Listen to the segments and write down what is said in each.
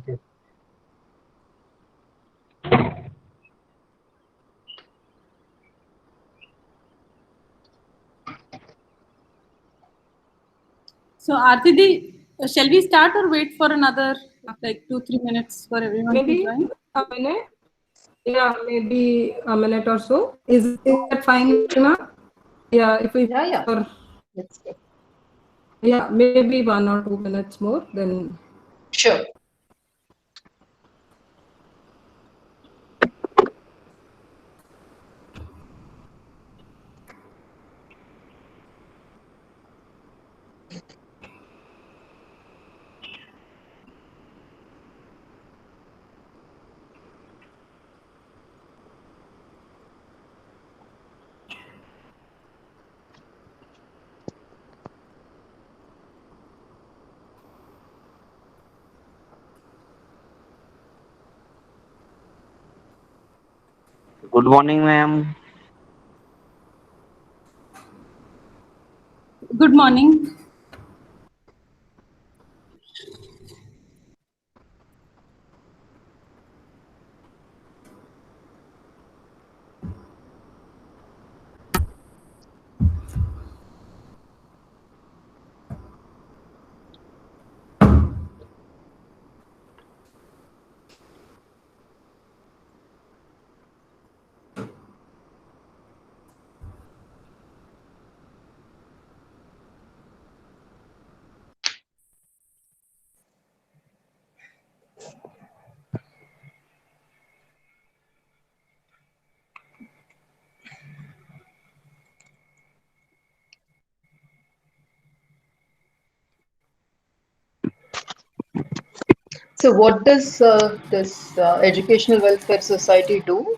Thank you. So, Arti, shall we start or wait for another like 2-3 minutes for everyone Maybe to join? a minute. Yeah, maybe a minute or so. Is that fine, Madhurima? Yeah, if we Yeah. for Let's go. yeah, maybe 1 or 2 minutes more, then Sure. Good morning, ma'am. Good morning. So what does this Educational Welfare Society do?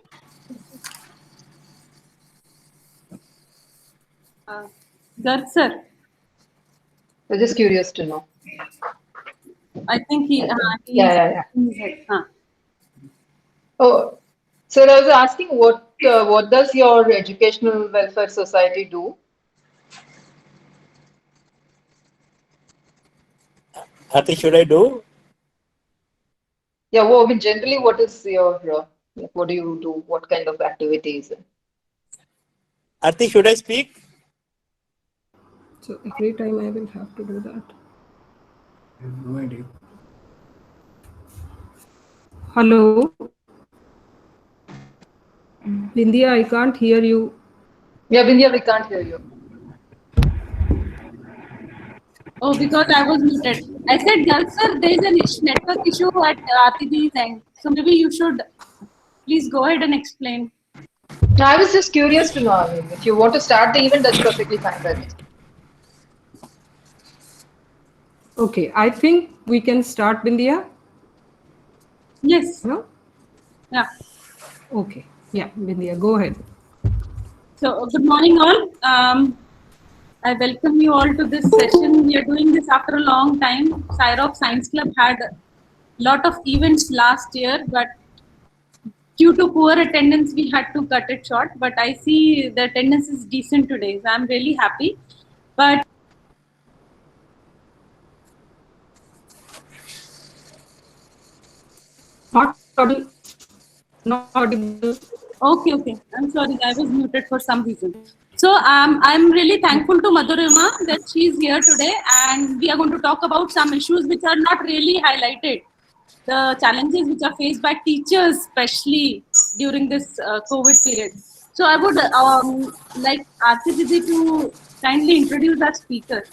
Garg sir, I'm just curious to know. I think he's Yeah. in his head. Oh, so I was asking what does your Educational Welfare Society do? Arti, should I do? Yeah, well, I mean, generally, what is your like, what do you do? What kind of activities? Arti, should I speak? so every time I will have to do that. I have no idea. Hello, India, I can't hear you. Yeah, Vindhya, we can't hear you. Oh, because I was muted. I said, Garg sir, there is a network issue at Arti's end. So maybe you should please go ahead and explain. No, I was just curious to know. I mean, if you want to start the event, that's perfectly fine by me. Okay, I think we can start, Bindia. Yes. No? Yeah. Okay. Yeah, Bindia, go ahead. So good morning all. I welcome you all to this session. We are doing this after a long time. Cyrock Science Club had a lot of events last year, but due to poor attendance, we had to cut it short. But I see the attendance is decent today, so I'm really happy. But Not audible. Not audible. okay. I'm sorry, I was muted for some reason. So I'm really thankful to Madhurima that she's here today, and we are going to talk about some issues which are not really highlighted. The challenges which are faced by teachers, especially during this COVID period. So I would like Aarti Didi to kindly introduce our speaker.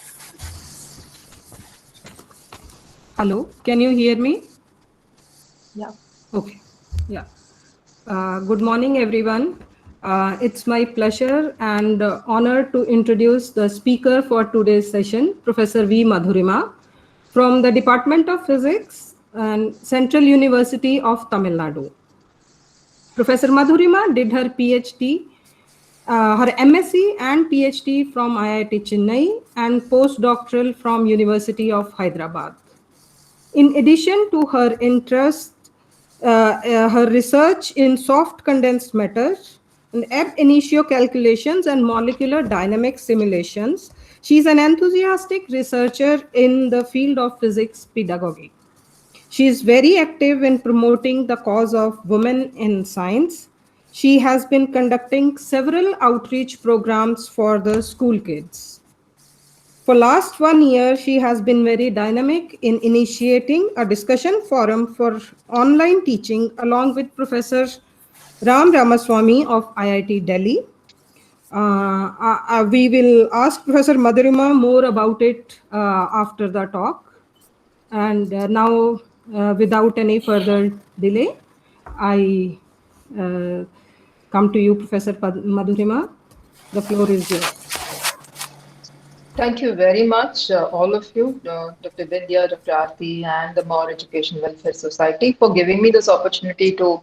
Hello, can you hear me? Yeah. Okay. Yeah. Good morning, everyone. It's my pleasure and honor to introduce the speaker for today's session, Professor V. Madhurima, from the Department of Physics and Central University of Tamil Nadu. Professor Madhurima did her PhD, her MSc and PhD from IIT Chennai and postdoctoral from University of Hyderabad. In addition to her interest, her research in soft condensed matter and ab initio calculations and molecular dynamics simulations, she is an enthusiastic researcher in the field of physics pedagogy. She is very active in promoting the cause of women in science. She has been conducting several outreach programs for the school kids. For last 1 year, she has been very dynamic in initiating a discussion forum for online teaching along with Professor Ram Ramaswamy of IIT Delhi. We will ask Professor Madhurima more about it after the talk. And now, without any further delay, I come to you, Professor Madhurima. The floor is yours. Thank you very much, all of you, Dr. Vidya, Dr. Aarti, and the More Education Welfare Society, for giving me this opportunity to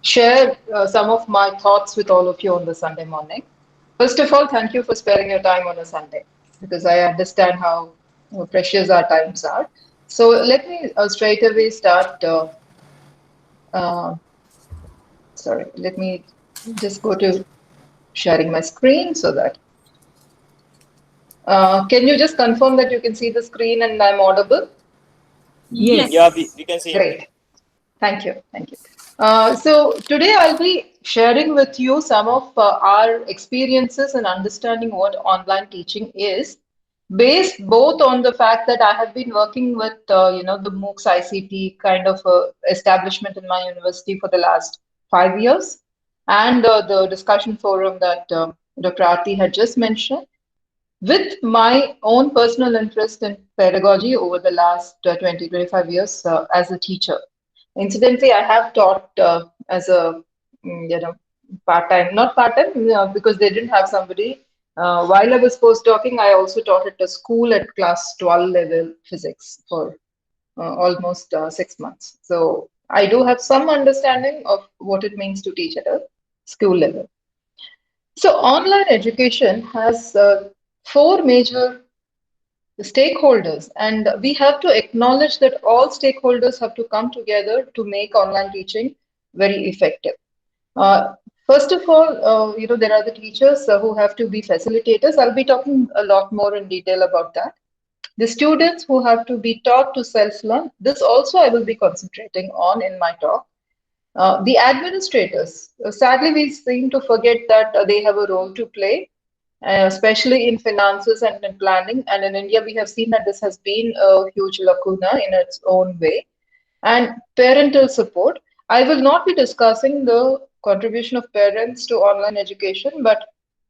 share some of my thoughts with all of you on the Sunday morning. First of all, thank you for sparing your time on a Sunday, because I understand how precious our times are. So let me straight away start. Sorry, let me just go to sharing my screen so that. Can you just confirm that you can see the screen and I'm audible? Yes. Yeah, we can see. Great. Thank you. Thank you. So today I'll be sharing with you some of our experiences and understanding what online teaching is, based both on the fact that I have been working with the MOOCs ICT kind of establishment in my university for the last 5 years, and the discussion forum that Dr. Aarti had just mentioned, with my own personal interest in pedagogy over the last 25 years as a teacher. Incidentally, I have taught as a part-time, not part-time because they didn't have somebody. While I was postdocing, I also taught at a school at class 12 level physics for almost 6 months. So I do have some understanding of what it means to teach at a school level. So online education has four major stakeholders, and we have to acknowledge that all stakeholders have to come together to make online teaching very effective. Uh, First of all, there are the teachers who have to be facilitators. I'll be talking a lot more in detail about that. The students who have to be taught to self-learn. This also I will be concentrating on in my talk. The administrators, sadly, we seem to forget that they have a role to play, especially in finances and in planning. And in India, we have seen that this has been a huge lacuna in its own way. And parental support. I will not be discussing the contribution of parents to online education, but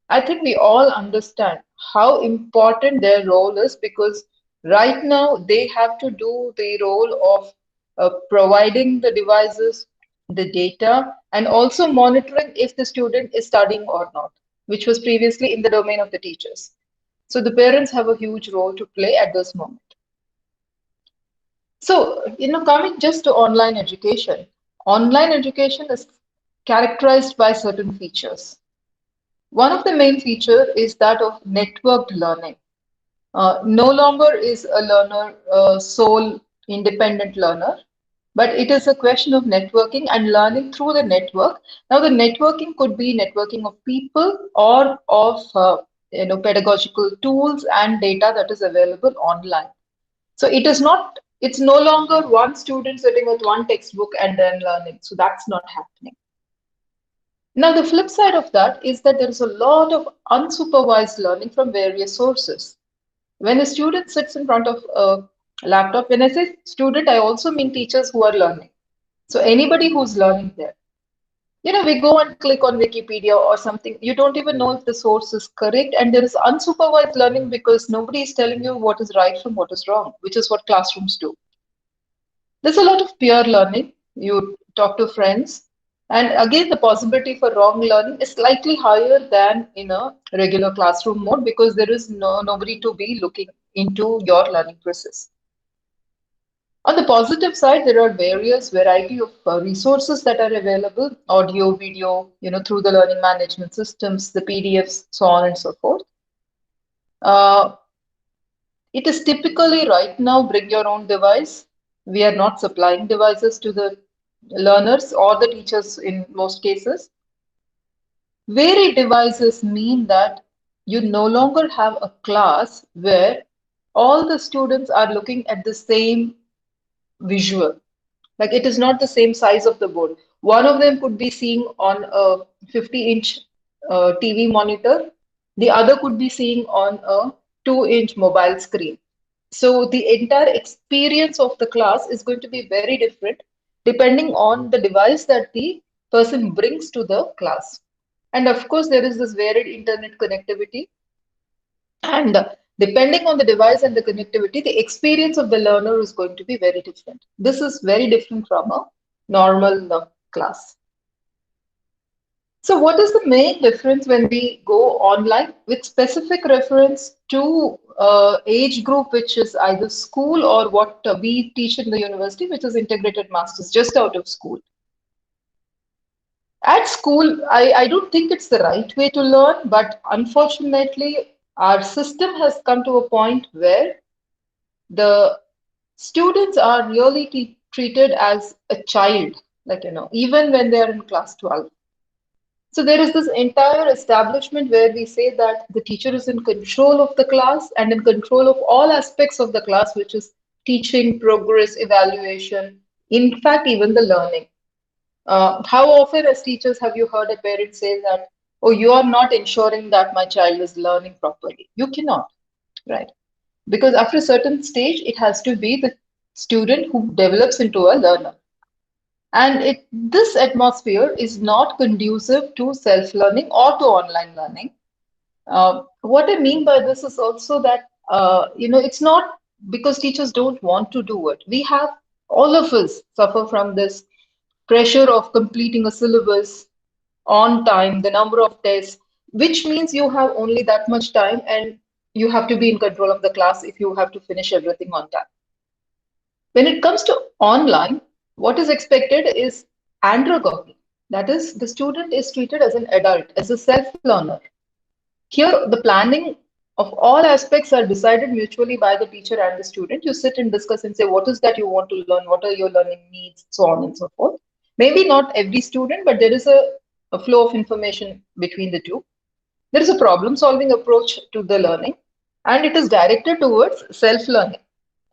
I think we all understand how important their role is, because right now they have to do the role of providing the devices, the data, and also monitoring if the student is studying or not, which was previously in the domain of the teachers. So the parents have a huge role to play at this moment. So, coming just to online education is characterized by certain features. One of the main features is that of networked learning. No longer is a learner a sole independent learner, but it is a question of networking and learning through the network. Now, the networking could be networking of people or of pedagogical tools and data that is available online. So it's no longer one student sitting with one textbook and then learning. So that's not happening. Now, the flip side of that is that there is a lot of unsupervised learning from various sources. When a student sits in front of a laptop, when I say student, I also mean teachers who are learning. So anybody who's learning there. We go and click on Wikipedia or something. You don't even know if the source is correct. And there is unsupervised learning because nobody is telling you what is right from what is wrong, which is what classrooms do. There's a lot of peer learning. You talk to friends. And again, the possibility for wrong learning is slightly higher than in a regular classroom mode, because there is nobody to be looking into your learning process. On the positive side, there are various variety of resources that are available, audio, video, through the learning management systems, the PDFs, so on and so forth. It is typically right now bring your own device. We are not supplying devices to the learners or the teachers in most cases. Varied devices mean that you no longer have a class where all the students are looking at the same visual. Like it is not the same size of the board. One of them could be seeing on a 50-inch TV monitor. The other could be seeing on a 2-inch mobile screen. So the entire experience of the class is going to be very different depending on the device that the person brings to the class. And of course, there is this varied internet connectivity. And depending on the device and the connectivity, the experience of the learner is going to be very different. This is very different from a normal class. So what is the main difference when we go online with specific reference to age group, which is either school or what we teach in the university, which is integrated masters, just out of school. At school, I don't think it's the right way to learn, but unfortunately, our system has come to a point where the students are really treated as a child, like, even when they're in class 12. So there is this entire establishment where we say that the teacher is in control of the class and in control of all aspects of the class, which is teaching, progress, evaluation, in fact, even the learning. How often as teachers have you heard a parent say that, oh, you are not ensuring that my child is learning properly? You cannot, right? Because after a certain stage, it has to be the student who develops into a learner. And this atmosphere is not conducive to self-learning or to online learning. What I mean by this is also that, it's not because teachers don't want to do it. We have, all of us suffer from this pressure of completing a syllabus on time, the number of tests, which means you have only that much time and you have to be in control of the class if you have to finish everything on time. When it comes to online, what is expected is andragogy. That is, the student is treated as an adult, as a self-learner. Here, the planning of all aspects are decided mutually by the teacher and the student. You sit and discuss and say, what is that you want to learn? What are your learning needs? So on and so forth. Maybe not every student, but there is a flow of information between the two. There is a problem-solving approach to the learning, and it is directed towards self-learning.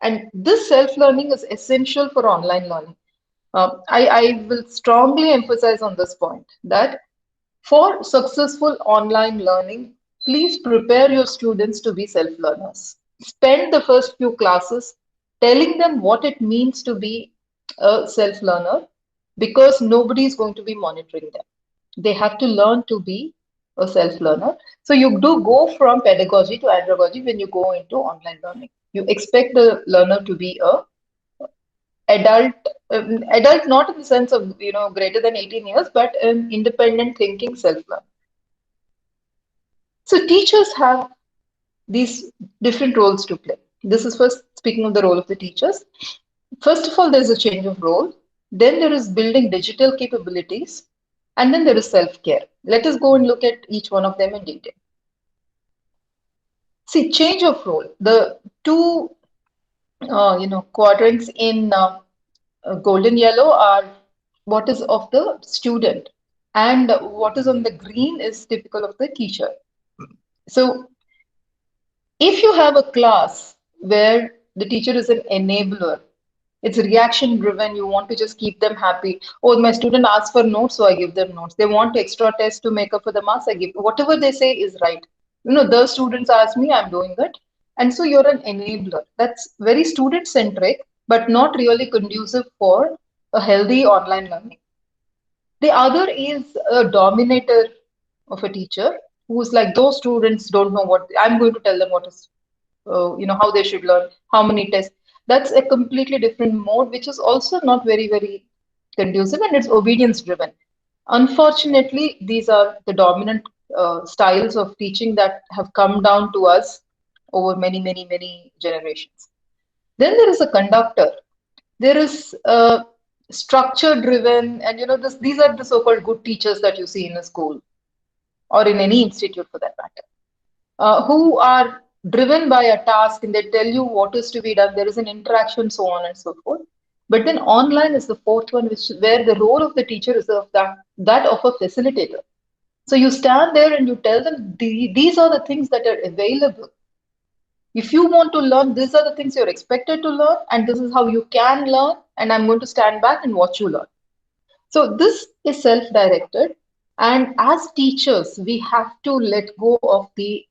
And this self-learning is essential for online learning. I will strongly emphasize on this point that for successful online learning, please prepare your students to be self-learners. Spend the first few classes telling them what it means to be a self-learner, because nobody is going to be monitoring them. They have to learn to be a self-learner. So you do go from pedagogy to andragogy when you go into online learning. You expect the learner to be a adult not in the sense of greater than 18 years, but an independent thinking self-learner. So teachers have these different roles to play. This is first speaking of the role of the teachers. First of all, there's a change of role. Then there is building digital capabilities. And then there is self-care. Let us go and look at each one of them in detail. See, change of role. The two quadrants in golden yellow are what is of the student, and what is on the green is typical of the teacher. So if you have a class where the teacher is an enabler, it's reaction driven, you want to just keep them happy. Oh, my student asks for notes, so I give them notes. They want extra tests to make up for the marks, I give. Whatever they say is right. The students ask me, I'm doing it. And so you're an enabler. That's very student centric, but not really conducive for a healthy online learning. The other is a dominator of a teacher who's like, those students don't know what, I'm going to tell them what is, how they should learn, how many tests. That's a completely different mode, which is also not very, very conducive, and it's obedience driven. Unfortunately, these are the dominant styles of teaching that have come down to us over many, many, many generations. Then there is a conductor. There is structure driven, and these are the so-called good teachers that you see in a school or in any institute for that matter, who are driven by a task, and they tell you what is to be done. There is an interaction, so on and so forth. But then online is the fourth one, where the role of the teacher is of that of a facilitator. So you stand there and you tell them these are the things that are available. If you want to learn, these are the things you're expected to learn, and this is how you can learn, and I'm going to stand back and watch you learn. So this is self-directed, and as teachers, we have to let go of the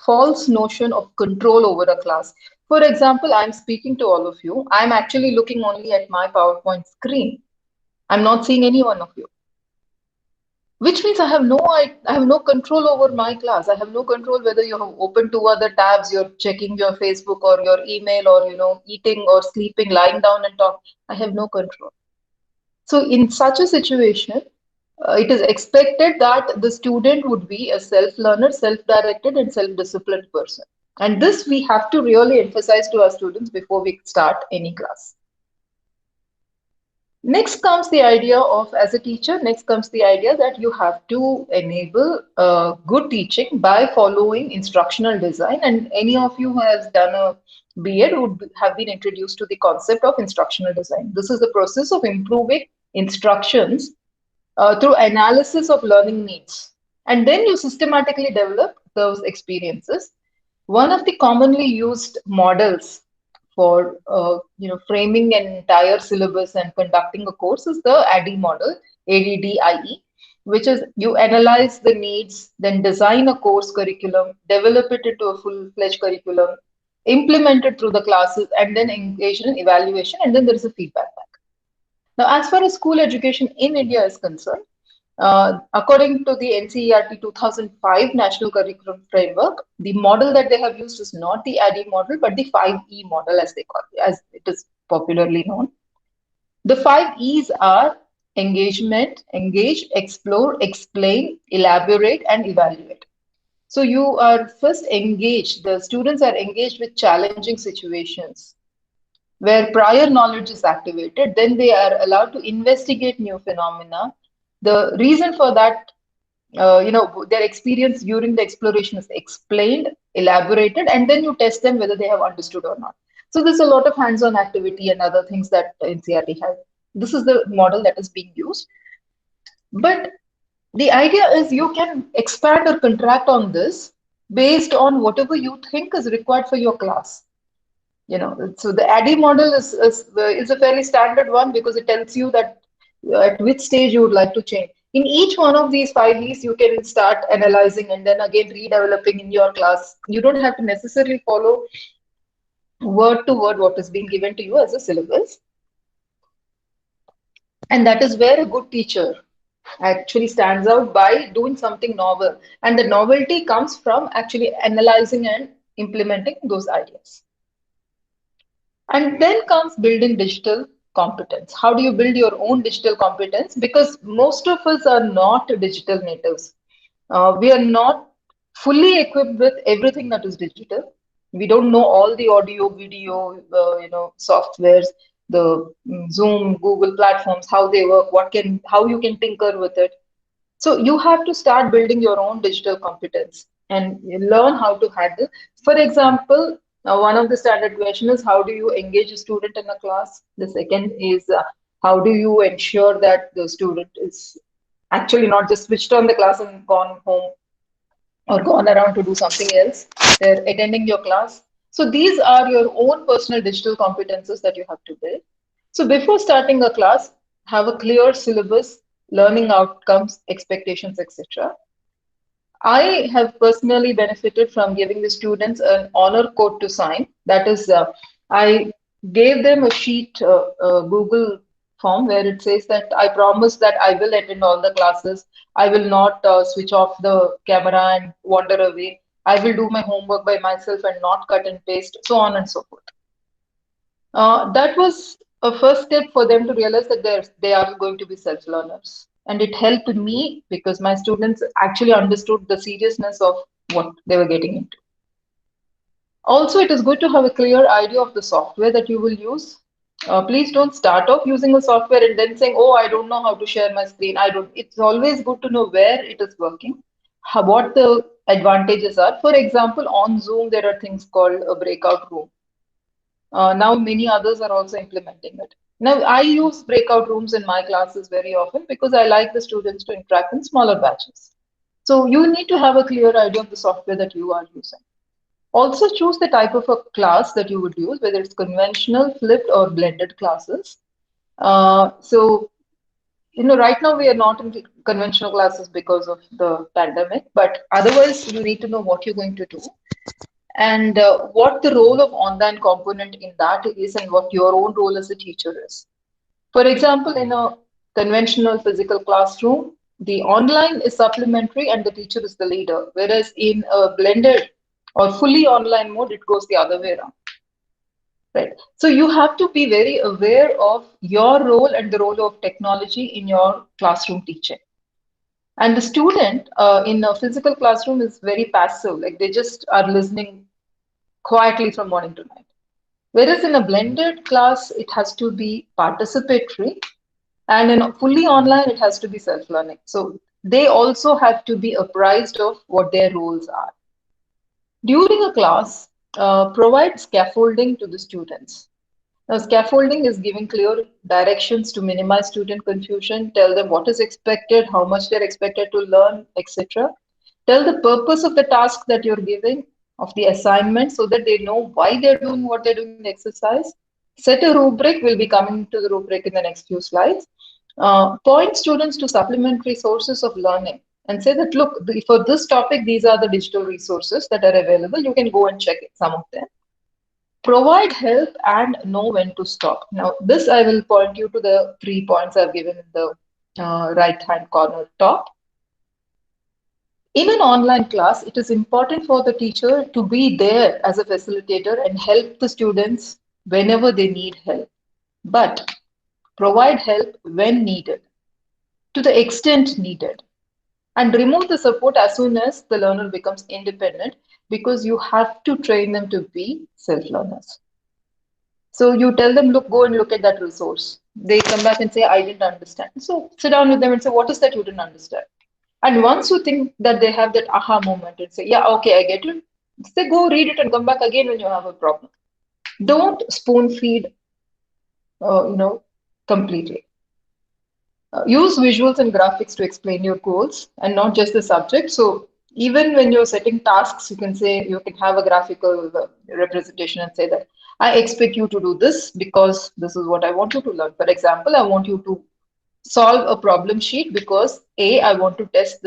false notion of control over a class. For example, I'm speaking to all of you. I'm actually looking only at my PowerPoint screen. I'm not seeing any one of you, which means I have no control over my class. I have no control whether you have opened two other tabs, you're checking your Facebook or your email, or eating or sleeping, lying down and talk. I have no control. So in such a situation, it is expected that the student would be a self-learner, self-directed, and self-disciplined person. And this we have to really emphasize to our students before we start any class. Next comes the idea of, as a teacher, next comes the idea that you have to enable good teaching by following instructional design. And any of you who has done a B.Ed would have been introduced to the concept of instructional design. This is the process of improving instructions through analysis of learning needs. And then you systematically develop those experiences. One of the commonly used models for framing an entire syllabus and conducting a course is the ADDIE model, ADDIE, which is you analyze the needs, then design a course curriculum, develop it into a full-fledged curriculum, implement it through the classes, and then engage in evaluation, and then there is a feedback back. Now, as far as school education in India is concerned, according to the NCERT 2005 National Curriculum Framework, the model that they have used is not the ADDIE model, but the 5E model, as they call it, as it is popularly known. The 5 E's are engagement, engage, explore, explain, elaborate, and evaluate. So you are first engaged, the students are engaged with challenging situations where prior knowledge is activated, then they are allowed to investigate new phenomena. The reason for that, their experience during the exploration is explained, elaborated, and then you test them whether they have understood or not. So there's a lot of hands-on activity and other things that NCERT has. This is the model that is being used. But the idea is you can expand or contract on this based on whatever you think is required for your class. So the ADDIE model is a fairly standard one because it tells you that at which stage you would like to change. In each one of these 5 E's, you can start analyzing and then again redeveloping in your class. You don't have to necessarily follow word to word what is being given to you as a syllabus. And that is where a good teacher actually stands out by doing something novel. And the novelty comes from actually analyzing and implementing those ideas. And then comes building digital competence. How do you build your own digital competence? Because most of us are not digital natives. We are not fully equipped with everything that is digital. We don't know all the audio, video, softwares, the Zoom, Google platforms, how they work, how you can tinker with it. So you have to start building your own digital competence and learn how to handle. For example, one of the standard questions is how do you engage a student in a class? The second is how do you ensure that the student is actually not just switched on the class and gone home or gone around to do something else. They're attending your class. So these are your own personal digital competences that you have to build. So before starting a class, have a clear syllabus, learning outcomes, expectations, etc. I have personally benefited from giving the students an honor code to sign. That is, I gave them a sheet, Google form, where it says that I promise that I will attend all the classes. I will not switch off the camera and wander away. I will do my homework by myself and not cut and paste, so on and so forth. That was a first step for them to realize that they are going to be self-learners. And it helped me because my students actually understood the seriousness of what they were getting into. Also, it is good to have a clear idea of the software that you will use. Please don't start off using a software and then saying, oh, I don't know how to share my screen. It's always good to know where it is working, what the advantages are. For example, on Zoom, there are things called a breakout room. Now, many others are also implementing it. Now, I use breakout rooms in my classes very often because I like the students to interact in smaller batches. So you need to have a clear idea of the software that you are using. Also choose the type of a class that you would use, whether it's conventional, flipped, or blended classes. So, right now we are not in the conventional classes because of the pandemic, but otherwise you need to know what you're going to do and what the role of online component in that is and what your own role as a teacher is. For example, in a conventional physical classroom, the online is supplementary and the teacher is the leader, whereas in a blended or fully online mode, it goes the other way around. Right. So you have to be very aware of your role and the role of technology in your classroom teaching. And the student in a physical classroom is very passive, like they just are listening quietly from morning to night. Whereas in a blended class, it has to be participatory, and in a fully online, it has to be self-learning. So they also have to be apprised of what their roles are. During a class, provide scaffolding to the students. Now, scaffolding is giving clear directions to minimize student confusion, tell them what is expected, how much they're expected to learn, etc. Tell the purpose of the task that you're giving, of the assignment, so that they know why they're doing what they're doing in the exercise. Set a rubric, we'll be coming to the rubric in the next few slides. Point students to supplementary sources of learning and say that, look, for this topic, these are the digital resources that are available. You can go and check some of them. Provide help and know when to stop. Now, this I will point you to the 3 points I've given in the right-hand corner top. In an online class, it is important for the teacher to be there as a facilitator and help the students whenever they need help. But provide help when needed, to the extent needed, and remove the support as soon as the learner becomes independent, because you have to train them to be self-learners. So you tell them, look, go and look at that resource. They come back and say, I didn't understand. So sit down with them and say, what is that you didn't understand? And once you think that they have that aha moment and say, yeah, okay, I get it, say, go read it and come back again when you have a problem. Don't spoon feed, completely. Use visuals and graphics to explain your goals and not just the subject. So even when you're setting tasks, you can say, you can have a graphical representation and say that I expect you to do this because this is what I want you to learn. For example, I want you to solve a problem sheet because A, I want to test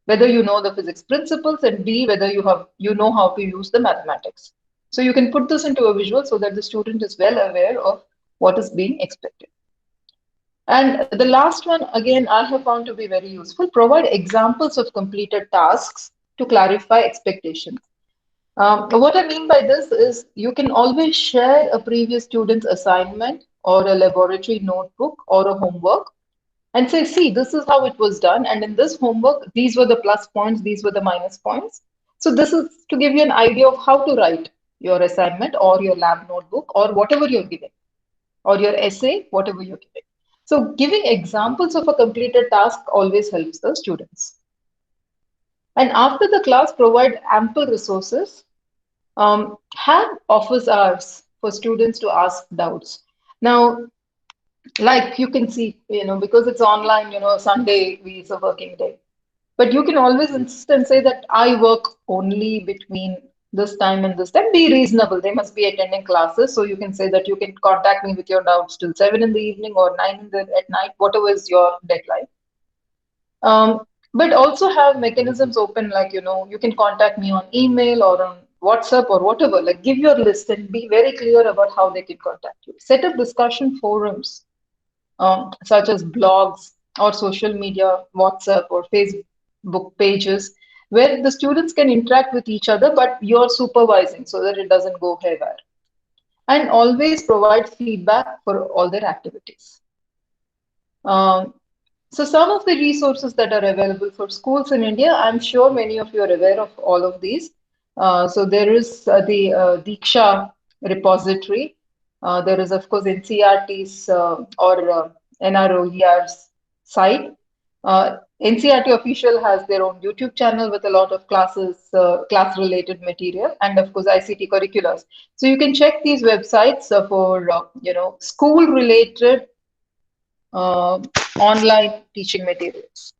whether you know the physics principles, and B, whether you know how to use the mathematics. So you can put this into a visual so that the student is well aware of what is being expected. And the last one, again, I have found to be very useful. Provide examples of completed tasks to clarify expectations. What I mean by this is you can always share a previous student's assignment or a laboratory notebook or a homework and say, see, this is how it was done. And in this homework, these were the plus points, these were the minus points. So this is to give you an idea of how to write your assignment or your lab notebook or whatever you're giving, or your essay, whatever you're giving. So giving examples of a completed task always helps the students. And after the class, provide ample resources. Have office hours for students to ask doubts. Now, like you can see, because it's online, Sunday is a working day. But you can always insist and say that I work only between this time and this time. Be reasonable. They must be attending classes. So you can say that you can contact me with your doubts till 7 in the evening or 9 at night, whatever is your deadline. But also have mechanisms open, like, you can contact me on email or on WhatsApp or whatever. Like, give your list and be very clear about how they can contact you. Set up discussion forums, such as blogs or social media, WhatsApp or Facebook pages, where the students can interact with each other, but you're supervising so that it doesn't go haywire. And always provide feedback for all their activities. So some of the resources that are available for schools in India, I'm sure many of you are aware of all of these. So there is the Diksha repository. There is, of course, NCERT's or NROER's site. NCERT official has their own YouTube channel with a lot of classes, class-related material, and of course ICT curriculars. So you can check these websites for school-related online teaching materials.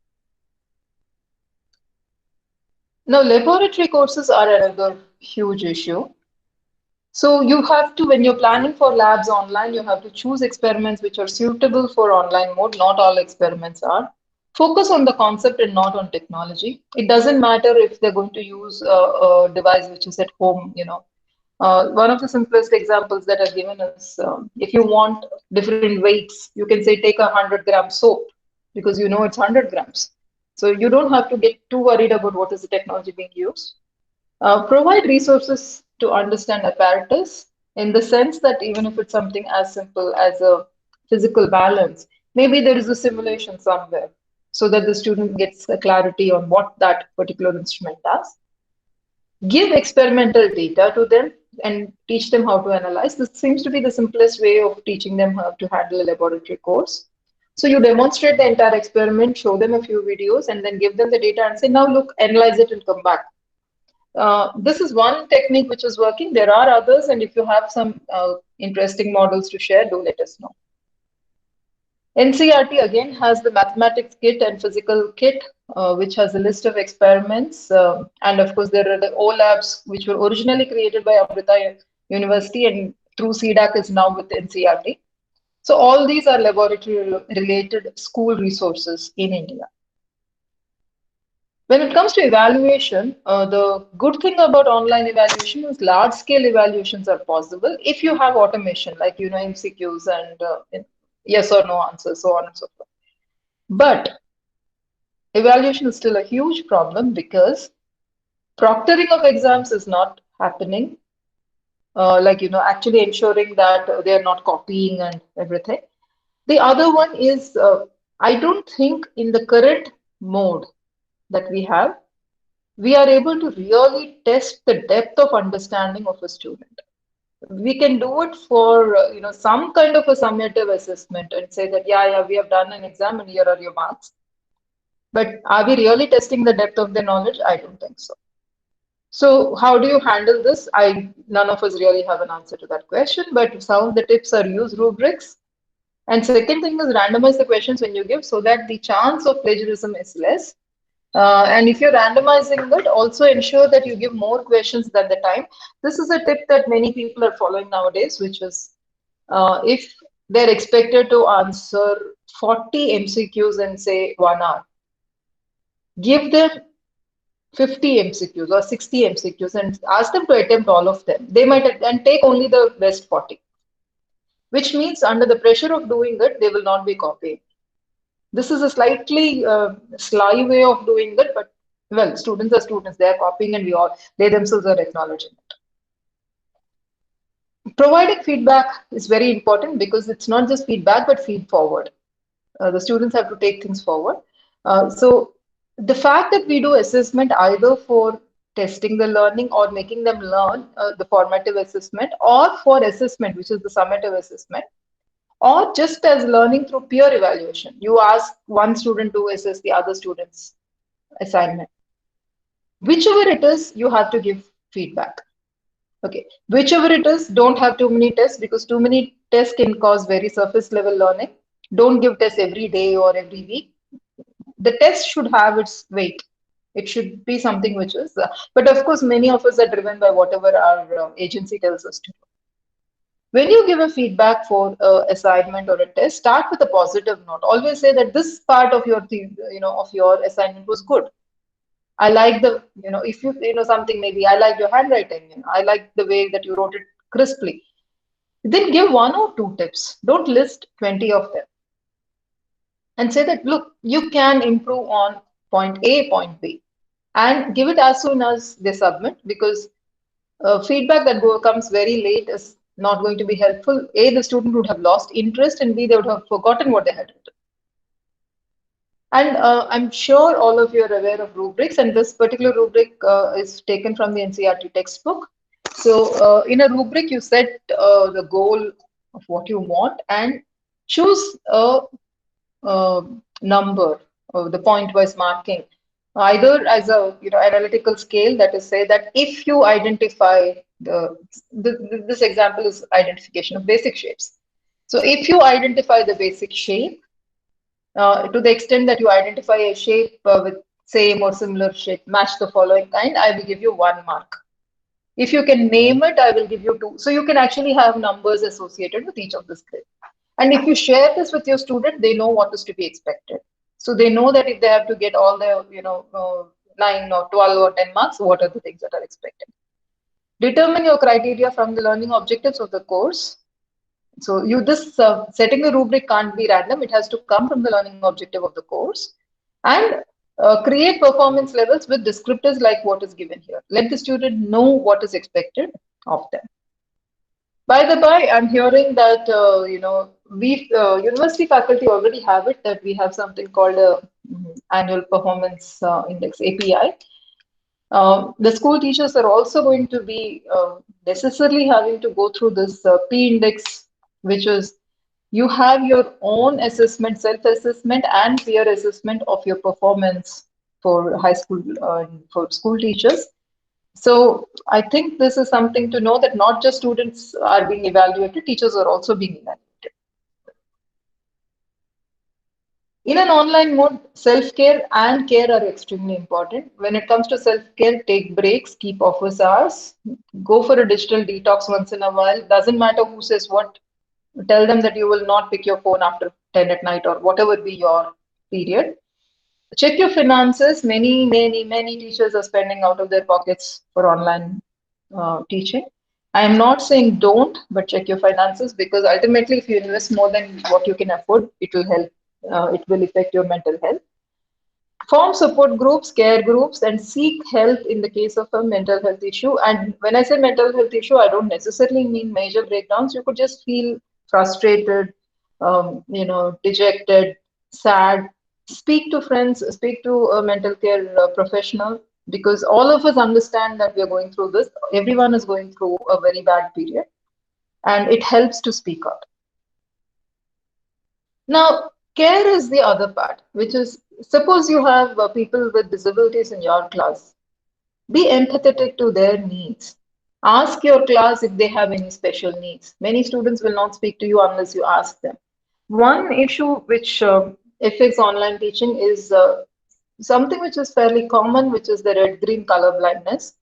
Now, laboratory courses are another huge issue. So you have to, when you're planning for labs online, you have to choose experiments which are suitable for online mode. Not all experiments are. Focus on the concept and not on technology. It doesn't matter if they're going to use a device which is at home, one of the simplest examples that I've given is if you want different weights, you can say take 100-gram soap because you know it's 100 grams. So you don't have to get too worried about what is the technology being used. Provide resources to understand apparatus in the sense that even if it's something as simple as a physical balance, maybe there is a simulation somewhere so that the student gets a clarity on what that particular instrument does. Give experimental data to them and teach them how to analyze. This seems to be the simplest way of teaching them how to handle a laboratory course. So you demonstrate the entire experiment, show them a few videos, and then give them the data and say, now look, analyze it and come back. This is one technique which is working. There are others, and if you have some interesting models to share, do let us know. NCERT again has the mathematics kit and physical kit, which has a list of experiments. And of course, there are the OLabs, which were originally created by Amrita University and through CDAC is now with NCERT. So all these are laboratory related school resources in India. When it comes to evaluation, the good thing about online evaluation is large scale evaluations are possible if you have automation like, MCQs and yes or no answers, so on and so forth. But evaluation is still a huge problem because proctoring of exams is not happening. Actually ensuring that they are not copying and everything. The other one is, I don't think in the current mode that we have, we are able to really test the depth of understanding of a student. We can do it for some kind of a summative assessment and say that yeah we have done an exam and here are your marks, but are we really testing the depth of the knowledge? I don't think so. So how do you handle this? None of us really have an answer to that question, but some of the tips are use rubrics, and second thing is randomize the questions when you give so that the chance of plagiarism is less. And if you're randomizing it, also ensure that you give more questions than the time. This is a tip that many people are following nowadays, which is if they're expected to answer 40 MCQs in say 1 hour, give them 50 MCQs or 60 MCQs and ask them to attempt all of them. They might and take only the best 40, which means under the pressure of doing it, they will not be copying. This is a slightly sly way of doing it, but well, students are students. They are copying, and they themselves are acknowledging it. Providing feedback is very important because it's not just feedback, but feed forward. The students have to take things forward. So the fact that we do assessment either for testing the learning or making them learn the formative assessment, or for assessment, which is the summative assessment, or just as learning through peer evaluation. You ask one student to assess the other student's assignment. Whichever it is, you have to give feedback. Okay, whichever it is, don't have too many tests because too many tests can cause very surface level learning. Don't give tests every day or every week. The test should have its weight. It should be something which is, but of course, many of us are driven by whatever our agency tells us to do. When you give a feedback for an assignment or a test, start with a positive note. Always say that this part of your assignment was good. I like the, if you something, maybe I like your handwriting. I like the way that you wrote it crisply. Then give 1 or 2 tips. Don't list 20 of them. And say that, look, you can improve on point A, point B. And give it as soon as they submit, because feedback that comes very late is not going to be helpful. A, the student would have lost interest, and B, they would have forgotten what they had written. And I'm sure all of you are aware of rubrics, and this particular rubric is taken from the NCERT textbook. So in a rubric, you set the goal of what you want and choose a number, the point-wise marking, either as a analytical scale, that is, say that if you identify this example is identification of basic shapes. So if you identify the basic shape, to the extent that you identify a shape with same or similar shape, match the following kind, I will give you 1 mark. If you can name it, I will give you 2. So you can actually have numbers associated with each of this grade. And if you share this with your student, they know what is to be expected. So they know that if they have to get all the, 9 or 12 or 10 marks, what are the things that are expected. Determine your criteria from the learning objectives of the course. So setting the rubric can't be random. It has to come from the learning objective of the course. And create performance levels with descriptors like what is given here. Let the student know what is expected of them. By the by, I'm hearing that, university faculty already have it, that we have something called a annual performance index, API. The school teachers are also going to be necessarily having to go through this P index, which is you have your own assessment, self-assessment and peer assessment of your performance for high school, for school teachers. So I think this is something to know, that not just students are being evaluated, teachers are also being evaluated. In an online mode, self-care and care are extremely important. When it comes to self-care, take breaks, keep office hours, go for a digital detox once in a while. Doesn't matter who says what. Tell them that you will not pick your phone after 10 at night or whatever be your period. Check your finances. Many teachers are spending out of their pockets for online teaching. I am not saying don't, but check your finances, because ultimately, if you invest more than what you can afford, it will help. It will affect your mental health. Form support groups, care groups, and seek help in the case of a mental health issue. And when I say mental health issue, I don't necessarily mean major breakdowns. You could just feel frustrated, dejected, sad. Speak to friends, speak to a mental care professional, because all of us understand that we are going through this. Everyone is going through a very bad period, and it helps to speak out. Now, care is the other part, which is, suppose you have people with disabilities in your class. Be empathetic to their needs. Ask your class if they have any special needs. Many students will not speak to you unless you ask them. One issue which affects online teaching is something which is fairly common, which is the red-green color blindness.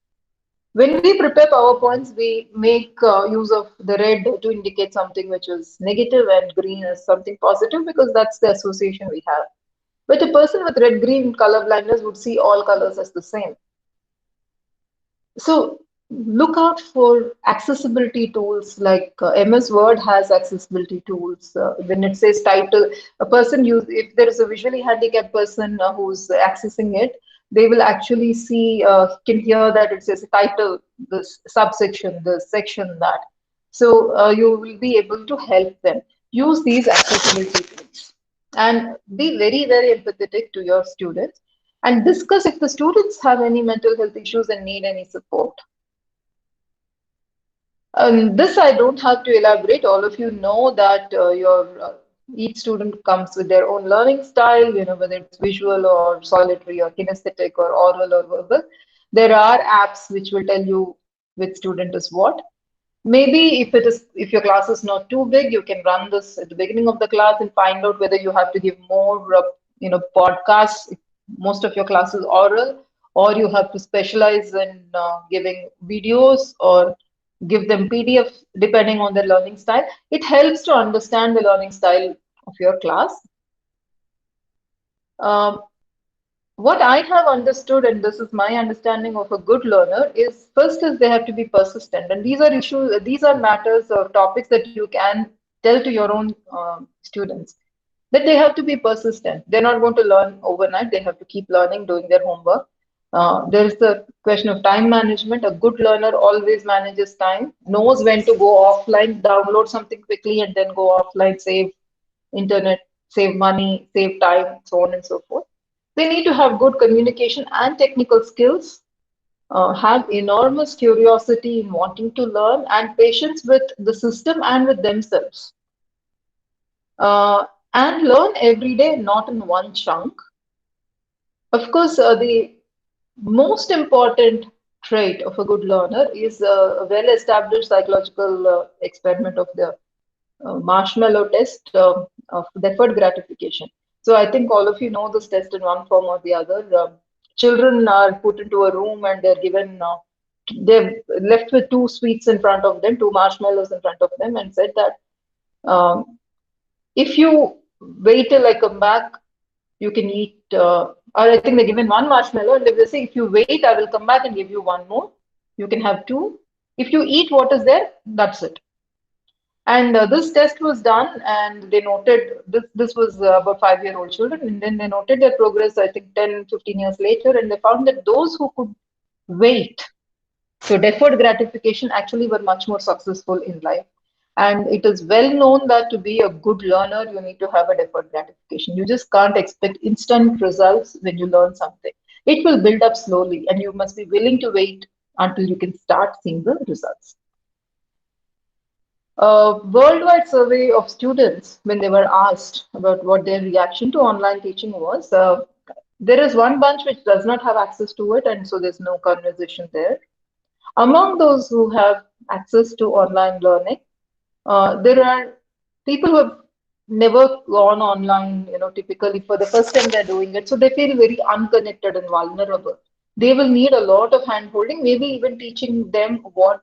When we prepare PowerPoints, we make use of the red to indicate something which is negative and green as something positive, because that's the association we have. But a person with red-green color blindness would see all colors as the same. So look out for accessibility tools, like MS Word has accessibility tools. When it says title, if there is a visually handicapped person who's accessing it, they will actually see, can hear that it says title, this subsection, this section, that. So you will be able to help them. Use these accessibility tools and be very, very empathetic to your students, and discuss if the students have any mental health issues and need any support. This I don't have to elaborate. All of you know that each student comes with their own learning style, whether it's visual or solitary or kinesthetic or oral or verbal. There are apps which will tell you which student is what. Maybe if your class is not too big, you can run this at the beginning of the class and find out whether you have to give more, podcasts. Most of your class is oral, or you have to specialize in giving videos or give them PDF depending on their learning style. It helps to understand the learning style of your class. What I have understood, and this is my understanding of a good learner, is first is they have to be persistent. And these are issues, these are matters or topics that you can tell to your own students, that they have to be persistent. They're not going to learn overnight. They have to keep learning, doing their homework. There is the question of time management. A good learner always manages time, knows when to go offline, download something quickly, and then go offline, save internet, save money, save time, so on and so forth. They need to have good communication and technical skills, have enormous curiosity in wanting to learn, and patience with the system and with themselves. And learn every day, not in one chunk. Of course, the most important trait of a good learner is a well-established psychological experiment of the marshmallow test of deferred gratification. So I think all of you know this test in one form or the other. Children are put into a room and they're given they've left with two sweets in front of them, two marshmallows in front of them, and said that if you wait till I come back, you can eat. Or I think they're given one marshmallow, and they say, if you wait, I will come back and give you one more. You can have two. If you eat what is there, that's it. And this test was done, and they noted this was about 5-year-old children, and then they noted their progress, I think 10, 15 years later, and they found that those who could wait, so deferred gratification, actually were much more successful in life. And it is well known that to be a good learner, you need to have a deferred gratification. You just can't expect instant results when you learn something. It will build up slowly, and you must be willing to wait until you can start seeing the results. A worldwide survey of students, when they were asked about what their reaction to online teaching was, there is one bunch which does not have access to it, and so there's no conversation there. Among those who have access to online learning, there are people who have never gone online, typically for the first time they're doing it. So they feel very unconnected and vulnerable. They will need a lot of hand-holding, maybe even teaching them what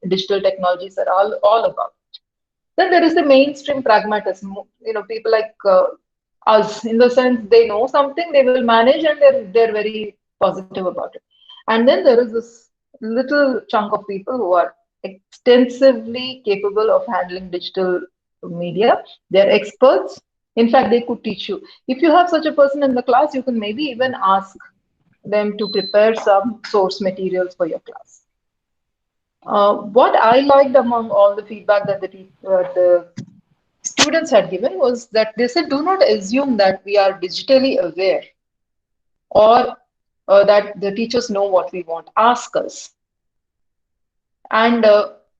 digital technologies are all about. Then there is the mainstream pragmatism, people like us, in the sense they know something, they will manage, and they're very positive about it. And then there is this little chunk of people who are extensively capable of handling digital media. They're experts. In fact, they could teach you. If you have such a person in the class, you can maybe even ask them to prepare some source materials for your class. What I liked among all the feedback that the students had given was that they said, do not assume that we are digitally aware or that the teachers know what we want. Ask us. And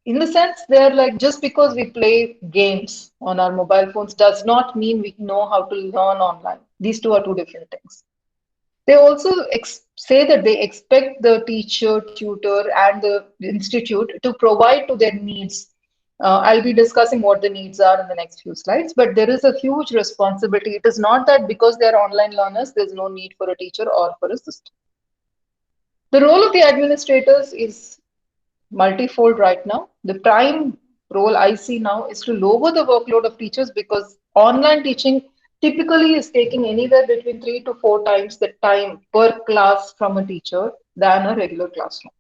in the sense, they're like, just because we play games on our mobile phones does not mean we know how to learn online. These two are two different things. They also say that they expect the teacher, tutor, and the institute to provide to their needs. I'll be discussing what the needs are in the next few slides, but there is a huge responsibility. It is not that because they're online learners, there's no need for a teacher or for a system. The role of the administrators is multifold right now. The prime role I see now is to lower the workload of teachers, because online teaching typically is taking anywhere between 3 to 4 times the time per class from a teacher than a regular classroom.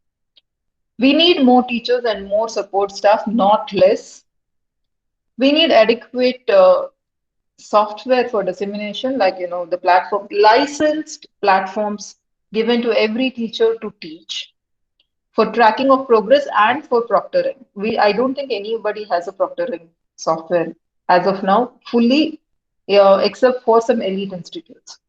We need more teachers and more support staff, not less. We need adequate software for dissemination, like, the platform, licensed platforms given to every teacher to teach, for tracking of progress and for proctoring. I don't think anybody has a proctoring software as of now, fully, except for some elite institutes.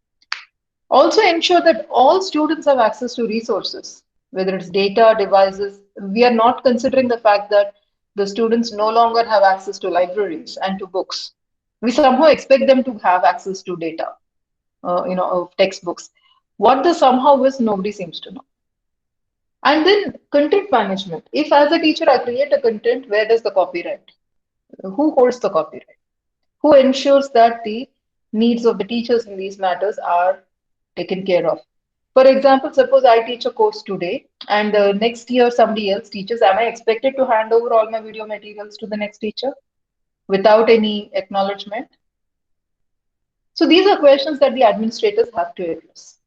Also ensure that all students have access to resources, whether it's data, devices. We are not considering the fact that the students no longer have access to libraries and to books. We somehow expect them to have access to data, of textbooks. What the somehow is, nobody seems to know. And then content management. If as a teacher I create a content, where does the copyright? Who holds the copyright? Who ensures that the needs of the teachers in these matters are taken care of? For example, suppose I teach a course today, and next year somebody else teaches. Am I expected to hand over all my video materials to the next teacher without any acknowledgement? So these are questions that the administrators have to address.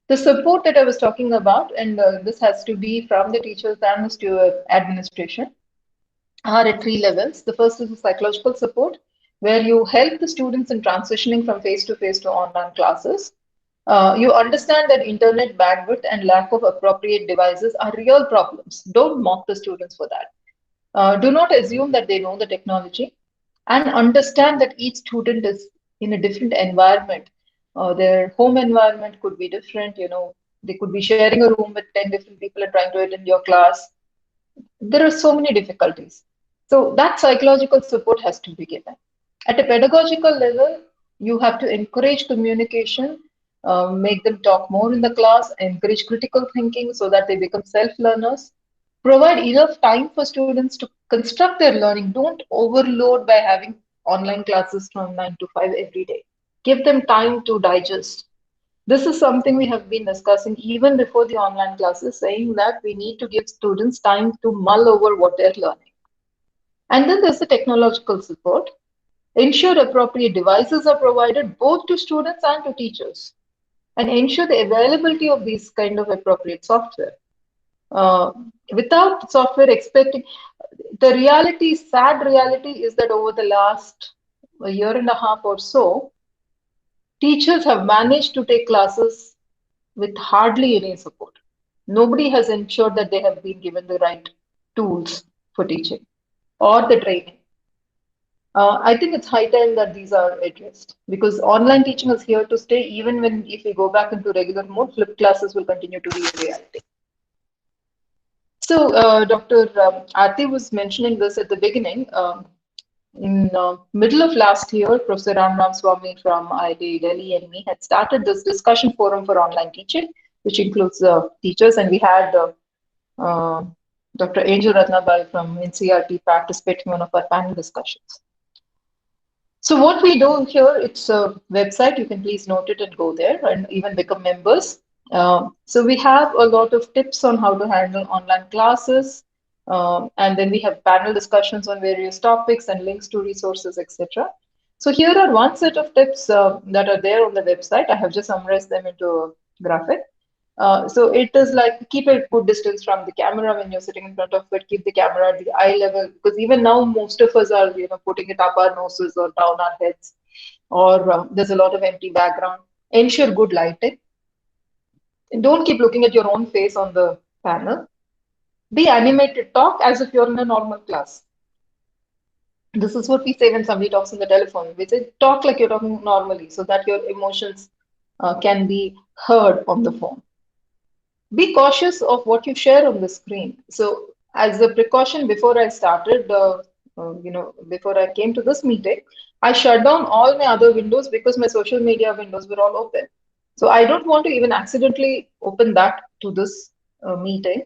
The support that I was talking about, and this has to be from the teachers and the administration, are at 3 levels. The first is the psychological support, where you help the students in transitioning from face-to-face to online classes. You understand that internet bandwidth and lack of appropriate devices are real problems. Don't mock the students for that. Do not assume that they know the technology, and understand that each student is in a different environment. Their home environment could be different. They could be sharing a room with 10 different people and trying to attend your class. There are so many difficulties. So that psychological support has to be given. At a pedagogical level, you have to encourage communication, make them talk more in the class, encourage critical thinking so that they become self-learners. Provide enough time for students to construct their learning. Don't overload by having online classes from 9 to 5 every day. Give them time to digest. This is something we have been discussing even before the online classes, saying that we need to give students time to mull over what they're learning. And then there's the technological support. Ensure appropriate devices are provided both to students and to teachers, and ensure the availability of these kind of appropriate software. Without software expecting, the reality, sad reality is that over the last a year and a half or so, teachers have managed to take classes with hardly any support. Nobody has ensured that they have been given the right tools for teaching or the training. I think it's high time that these are addressed because online teaching is here to stay. Even if we go back into regular mode, flipped classes will continue to be a reality. So Dr. Aarti was mentioning this at the beginning. In middle of last year, Professor Ram Swamy from IIT Delhi and me had started this discussion forum for online teaching, which includes teachers, and we had Dr. Angel Ratnabai from NCERT participating in one of our panel discussions. So what we do here, it's a website, you can please note it and go there and even become members. So we have a lot of tips on how to handle online classes, and then we have panel discussions on various topics and links to resources, etc. So here are one set of tips that are there on the website. I have just summarized them into a graphic. So it is like keep a good distance from the camera when you're sitting in front of it. Keep the camera at the eye level because even now most of us are putting it up our noses or down our heads, or there's a lot of empty background. Ensure good lighting. And don't keep looking at your own face on the panel. Be animated. Talk as if you're in a normal class. This is what we say when somebody talks on the telephone. We say talk like you're talking normally so that your emotions can be heard on the phone. Be cautious of what you share on the screen. So as a precaution, before I started, before I came to this meeting, I shut down all my other windows because my social media windows were all open. So I don't want to even accidentally open that to this meeting.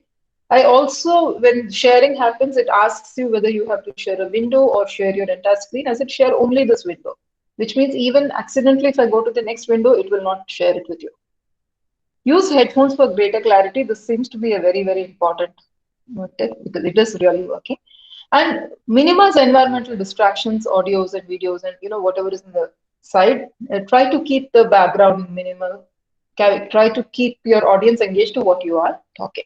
I also, when sharing happens, it asks you whether you have to share a window or share your entire screen. I said share only this window, which means even accidentally if I go to the next window, it will not share it with you. Use headphones for greater clarity. This seems to be a very, very important tip because it is really working. And minimize environmental distractions, audios and videos, and whatever is in the side. Try to keep the background minimal. Try to keep your audience engaged to what you are talking.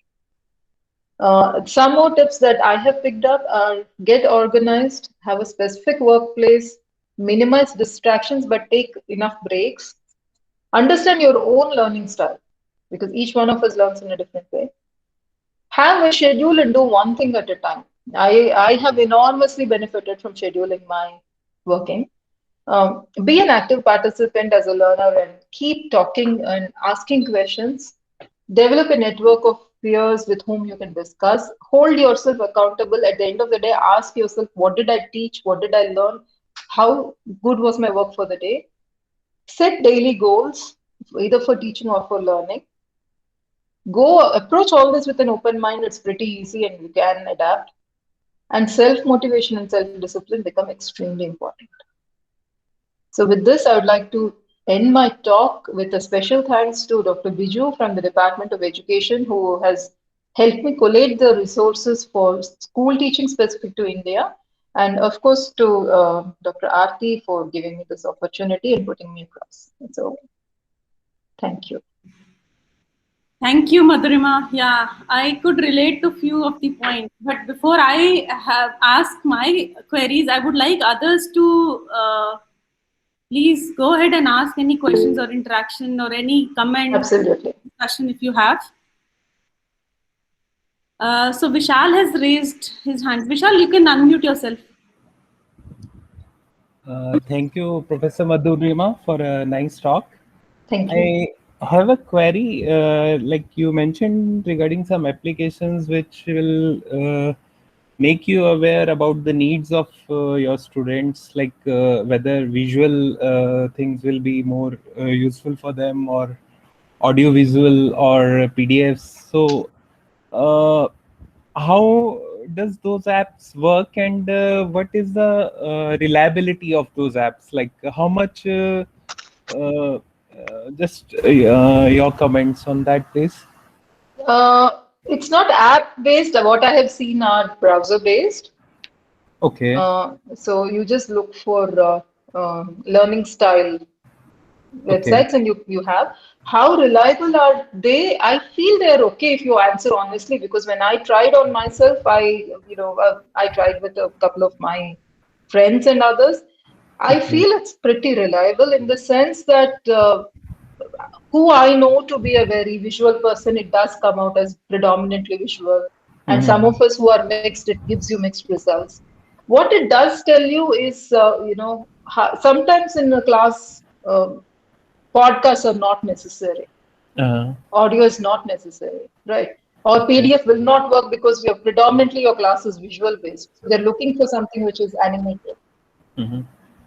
Some more tips that I have picked up are get organized, have a specific workplace, minimize distractions, but take enough breaks. Understand your own learning style, because each one of us learns in a different way. Have a schedule and do one thing at a time. I have enormously benefited from scheduling my working. Be an active participant as a learner and keep talking and asking questions. Develop a network of peers with whom you can discuss. Hold yourself accountable. At the end of the day, ask yourself, what did I teach? What did I learn? How good was my work for the day? Set daily goals, either for teaching or for learning. Go approach all this with an open mind. It's pretty easy and you can adapt. And self-motivation and self-discipline become extremely important. So with this, I would like to end my talk with a special thanks to Dr. Biju from the Department of Education, who has helped me collate the resources for school teaching specific to India. And of course, to Dr. Aarti for giving me this opportunity and putting me across. So, thank you. Thank you, Madhurima. Yeah, I could relate to few of the points. But before I have asked my queries, I would like others to please go ahead and ask any questions or interaction or any comment. Absolutely. Discussion if you have. So Vishal has raised his hand. Vishal, you can unmute yourself. Thank you, Professor Madhurima, for a nice talk. Thank you. I have a query, like you mentioned regarding some applications which will make you aware about the needs of your students, like whether visual things will be more useful for them, or audiovisual or PDFs. So how does those apps work, and what is the reliability of those apps? Like how much Just your comments on that, please. It's not app-based. What I have seen are browser-based. Okay. So you just look for learning style websites and you have. How reliable are they? I feel they're okay if you answer honestly, because when I tried on myself, I tried with a couple of my friends and others. I feel it's pretty reliable in the sense that who I know to be a very visual person, it does come out as predominantly visual. And some of us who are mixed, it gives you mixed results. What it does tell you is, sometimes in a class, podcasts are not necessary. Audio is not necessary, right? Or PDF will not work because predominantly your class is visual based. They're looking for something which is animated.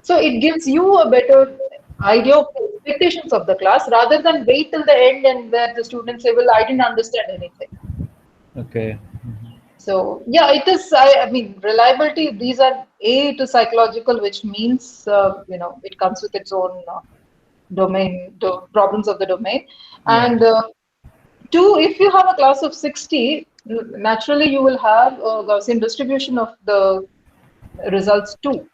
So it gives you a better idea of the expectations of the class rather than wait till the end and where the students say, well, I didn't understand anything. Okay. So yeah, it is, I mean, reliability, these are, it is psychological, which means, it comes with its own domain, problems of the domain. And two, if you have a class of 60, naturally you will have a Gaussian distribution of the results too.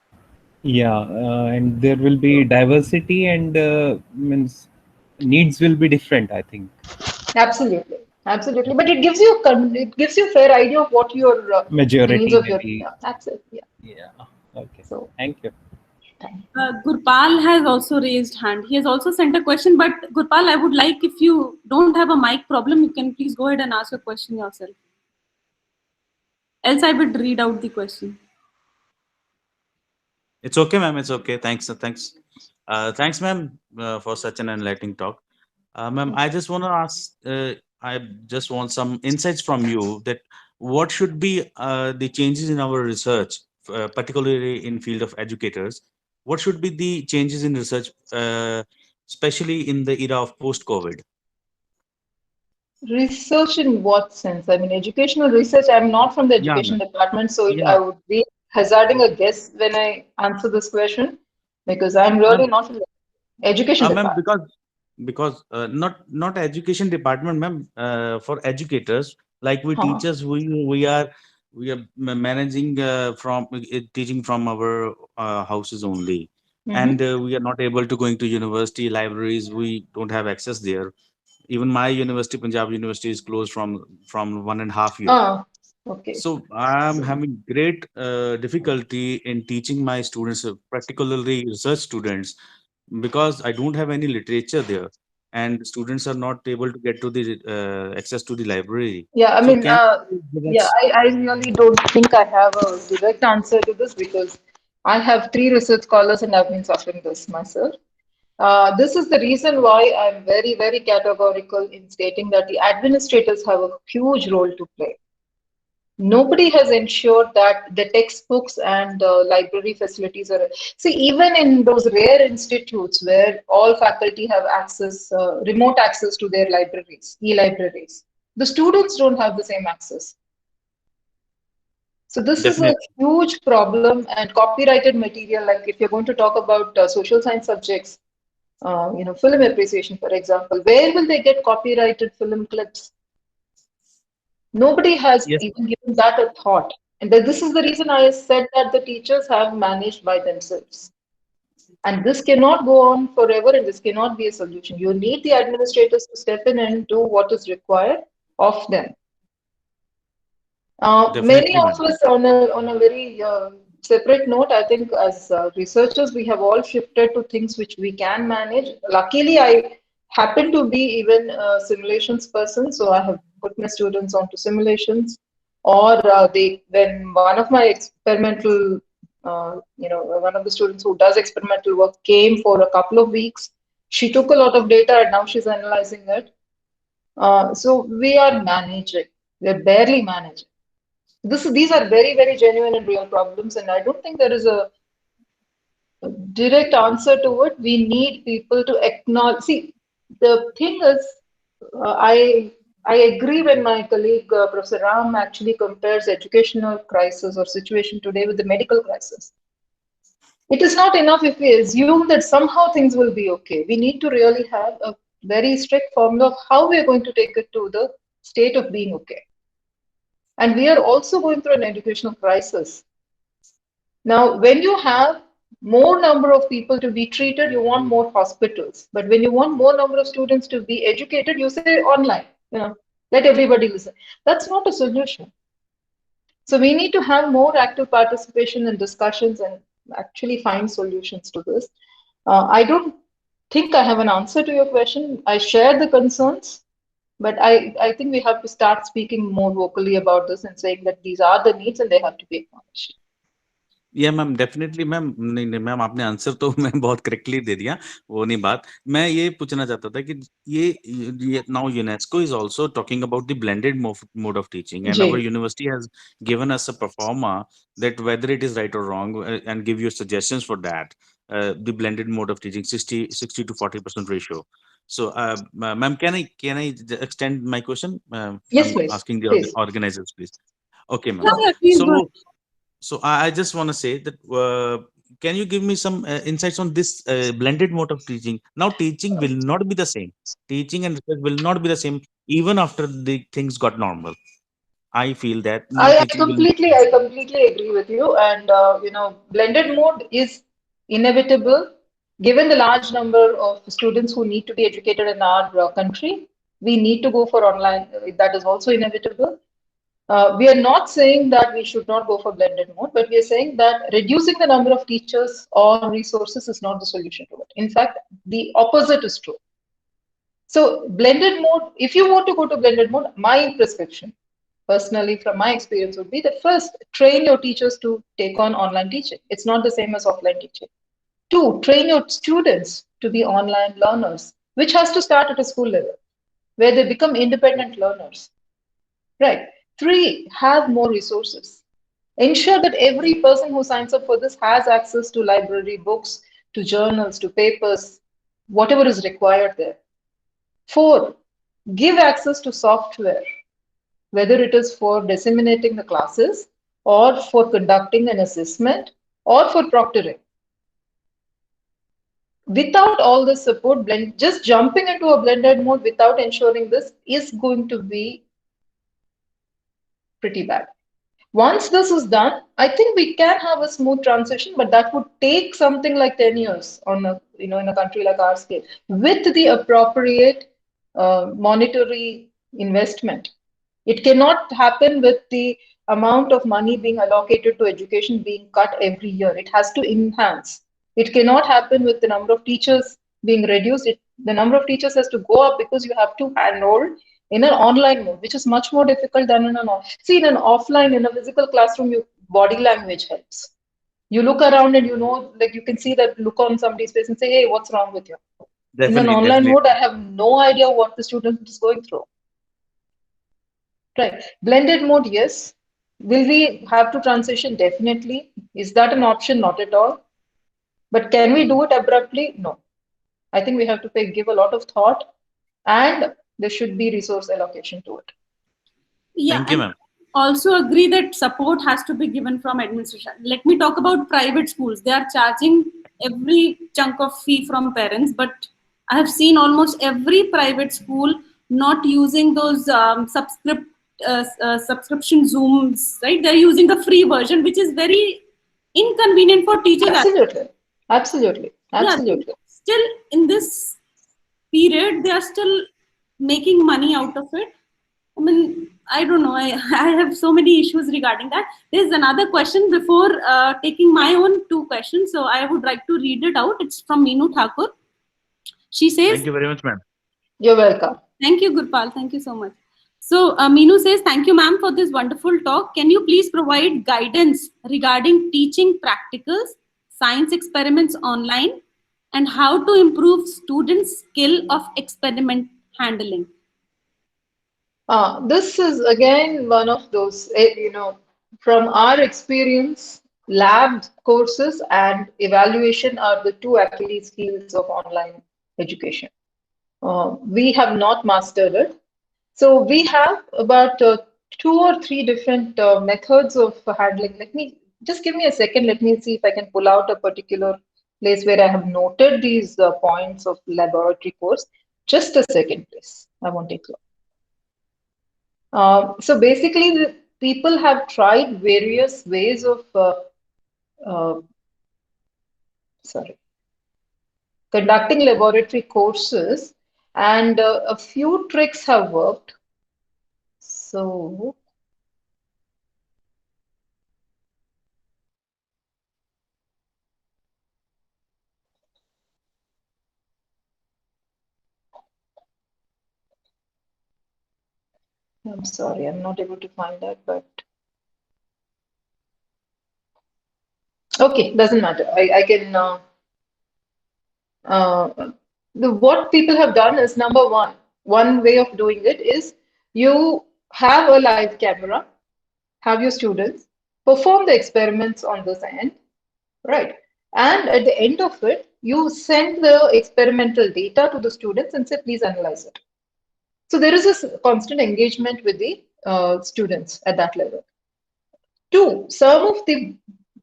Yeah, and there will be diversity and means needs will be different, I think. Absolutely, absolutely. But it gives you a fair idea of what your the Majority needs of your maybe. that's it. Yeah. Yeah. Okay. So Thank you. Gurpal has also raised hand. He has also sent a question, but Gurpal, I would like, if you don't have a mic problem, you can please go ahead and ask your question yourself. Else I would read out the question. It's okay, ma'am. It's okay. Thanks. Thanks, ma'am, for such an enlightening talk. Ma'am, I just want to ask, I just want some insights from you that what should be the changes in our research, particularly in field of educators. What should be the changes in research, especially in the era of post-COVID? research in what sense? I mean, educational research. I'm not from the Yeah, education ma'am. department, so Yeah. I would be hazarding a guess when I answer this question because I'm really not from the education Ma'am, department. because not education department, ma'am. For educators, like we Huh. teachers, we are managing from teaching from our houses only, and we are not able to going to university libraries. We don't have access there. Even my university, Punjab University, is closed from 1.5 years. Ah, okay. So I'm having great difficulty in teaching my students, particularly research students, because I don't have any literature there, and students are not able to get to the access to the library. Yeah, I So mean, can you give yeah, us- I really don't think I have a direct answer to this because I have 3 research scholars and I've been suffering this myself. This is the reason why I'm very, very categorical in stating that the administrators have a huge role to play. Nobody has ensured that the textbooks and library facilities are. See, even in those rare institutes where all faculty have access, remote access to their libraries, e-libraries, the students don't have the same access. So this is a Definitely. huge problem, and copyrighted material, like if you're going to talk about social science subjects, film appreciation, for example, where will they get copyrighted film clips? Nobody has Yes. even given that a thought. And this is the reason I said that the teachers have managed by themselves. And this cannot go on forever, and this cannot be a solution. You need the administrators to step in and do what is required of them. Many Definitely, of ma'am. us, on a very separate note, I think as researchers, we have all shifted to things which we can manage. Luckily, I happen to be even a simulations person, so I have put my students onto simulations. Or when one of my experimental, one of the students who does experimental work came for a couple of weeks. She took a lot of data and now she's analyzing it. So we are managing. We're barely managing. These are very, very genuine and real problems, and I don't think there is a direct answer to it. We need people to acknowledge. See, the thing is, I agree when my colleague Professor Ram actually compares educational crisis or situation today with the medical crisis. It is not enough if we assume that somehow things will be okay. We need to really have a very strict formula of how we are going to take it to the state of being okay. And we are also going through an educational crisis. Now, when you have more number of people to be treated, you want more hospitals. But when you want more number of students to be educated, you say online, let everybody listen. That's not a solution. So we need to have more active participation in discussions and actually find solutions to this. I don't think I have an answer to your question. I share the concerns, but I think we have to start speaking more vocally about this and saying that these are the needs and they have to be acknowledged. या ma'am definitely ma'am नहीं ma'am आपने answer तो मैं बहुत correctly दे दिया, वो नहीं बात. मैं ये पूछना चाहता था कि ये now UNESCO is also talking about the blended mode of teaching and our university has given us a proforma that whether it is right और wrong and give you suggestions for that, the blended mode of teaching 60 to 40% ratio. So ma'am, can I extend my question? Yes, I'm please. asking the Please. organizers, please. Okay, ma'am. Yeah, please go ahead. So I just want to say that can you give me some insights on this blended mode of teaching? Now teaching will not be the same. Teaching and research will not be the same even after the things got normal. I feel that now I completely agree with you. And blended mode is inevitable given the large number of students who need to be educated in our country. We need to go for online. That is also inevitable. We are not saying that we should not go for blended mode, but we are saying that reducing the number of teachers or resources is not the solution to it. In fact, the opposite is true. So blended mode, if you want to go to blended mode, my prescription, personally from my experience, would be that first, train your teachers to take on online teaching. It's not the same as offline teaching. 2, train your students to be online learners, which has to start at a school level, where they become independent learners. Right. 3, have more resources. Ensure that every person who signs up for this has access to library books, to journals, to papers, whatever is required there. 4, give access to software, whether it is for disseminating the classes or for conducting an assessment or for proctoring. Without all this support, just jumping into a blended mode without ensuring this is going to be pretty bad. Once this is done, I think we can have a smooth transition, but that would take something like 10 years on a, in a country like our scale, with the appropriate monetary investment. It cannot happen with the amount of money being allocated to education being cut every year. It has to enhance. It cannot happen with the number of teachers being reduced. The number of teachers has to go up because you have to enroll in an online mode, which is much more difficult than in an in an offline, in a physical classroom, your body language helps. You look around and like you can see that look on somebody's face and say, hey, what's wrong with you? In an online mode, I have no idea what the student is going through. Right. Blended mode, yes. Will we have to transition? Definitely. Is that an option? Not at all. But can we do it abruptly? No. I think we have to give a lot of thought, and there should be resource allocation to it. Yeah, thank you, ma'am. Also agree that support has to be given from administration. Let me talk about private schools. They are charging every chunk of fee from parents, but I have seen almost every private school not using those subscription Zooms, right? They're using the free version, which is very inconvenient for teachers. Absolutely. Absolutely. Absolutely. Yeah, still in this period, they are still making money out of it. I mean, I don't know. I have so many issues regarding that. There's another question before taking my own 2 questions. So I would like to read it out. It's from Meenu Thakur. She says, thank you very much, ma'am. You're welcome. Thank you, Gurpal. Thank you so much. So Meenu says, thank you, ma'am, for this wonderful talk. Can you please provide guidance regarding teaching practicals, science experiments online, and how to improve students' skill of experiment handling? This is again one of those, from our experience, lab courses and evaluation are the 2 Achilles heels of online education. We have not mastered it. So we have about 2 or 3 different methods of handling. Let me just give me a second. Let me see if I can pull out a particular place where I have noted these points of laboratory course. Just a second, please. I won't take long. So basically, the people have tried various ways of conducting laboratory courses, and a few tricks have worked. So I'm sorry, I'm not able to find that, but okay, doesn't matter. I can. What people have done is, number one way of doing it is you have a live camera, have your students perform the experiments on this end, right? And at the end of it, you send the experimental data to the students and say, please analyze it. So there is a constant engagement with the students at that level. Two, some of the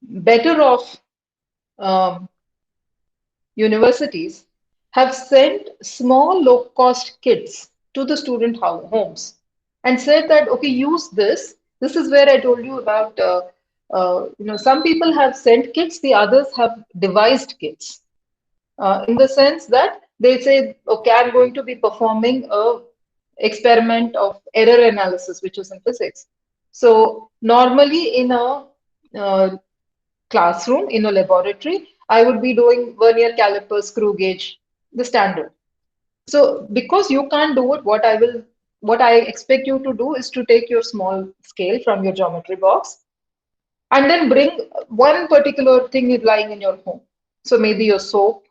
better off universities have sent small low-cost kits to the student homes and said that, okay, use this. This is where I told you about, some people have sent kits, the others have devised kits. In the sense that they say, okay, I'm going to be performing a experiment of error analysis, which is in physics. So normally in a classroom, in a laboratory, I would be doing vernier caliper, screw gauge, the standard. So because you can't do it, what I expect you to do is to take your small scale from your geometry box and then bring one particular thing lying in your home. So maybe your soap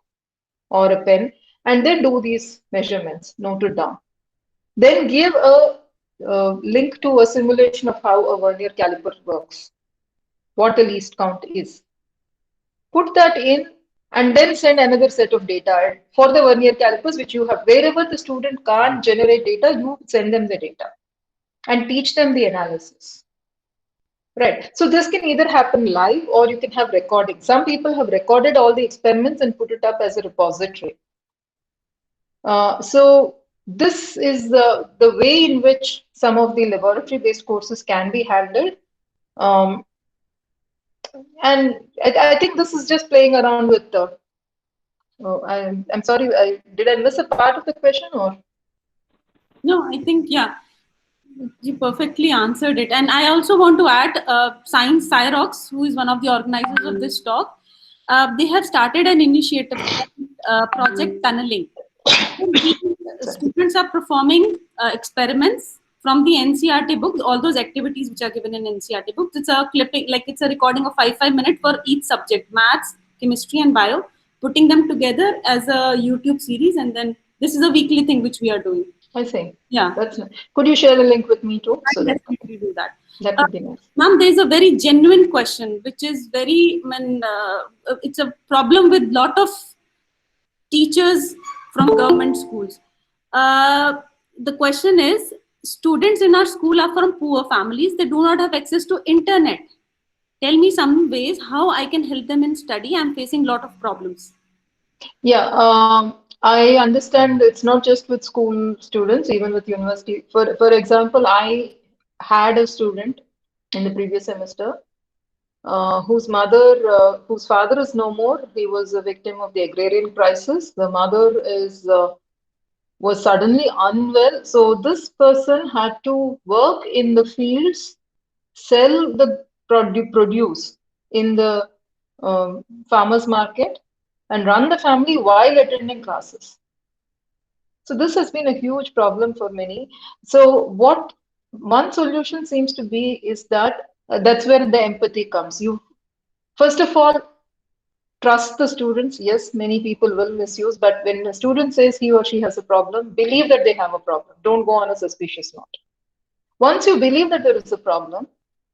or a pen, and then do these measurements, note it down. Then give a link to a simulation of how a vernier caliper works, what the least count is. Put that in and then send another set of data for the vernier calipers, which you have. Wherever the student can't generate data, you send them the data and teach them the analysis. Right. So this can either happen live or you can have recording. Some people have recorded all the experiments and put it up as a repository. So this is the way in which some of the laboratory-based courses can be handled. And I think this is just playing around with the. Oh, I'm sorry. Did I miss a part of the question or? No, I think, yeah, you perfectly answered it. And I also want to add Science Cyrox, who is one of the organizers of this talk. They have started an initiative, Project Tunneling. Students are performing experiments from the NCERT books, all those activities which are given in NCERT books. It's a clipping, like it's a recording of 5 minutes for each subject, maths, chemistry, and bio, putting them together as a YouTube series. And then this is a weekly thing which we are doing. I see. Yeah. That's nice. Could you share the link with me too? I definitely do that. That would be nice. Ma'am, there's a very genuine question, which is very, it's a problem with lot of teachers from government schools. The question is, students in our school are from poor families. They do not have access to internet. Tell me some ways how I can help them in study. I'm facing a lot of problems. Yeah, I understand it's not just with school students, even with university. For example, I had a student in the previous semester whose father is no more. He was a victim of the agrarian crisis. The mother was suddenly unwell. So this person had to work in the fields, sell the produce in the farmers market, and run the family while attending classes. So this has been a huge problem for many. So what one solution seems to be is that that's where the empathy comes. You, first of all, trust the students. Yes, many people will misuse, but when a student says he or she has a problem, believe that they have a problem. Don't go on a suspicious note. Once you believe that there is a problem,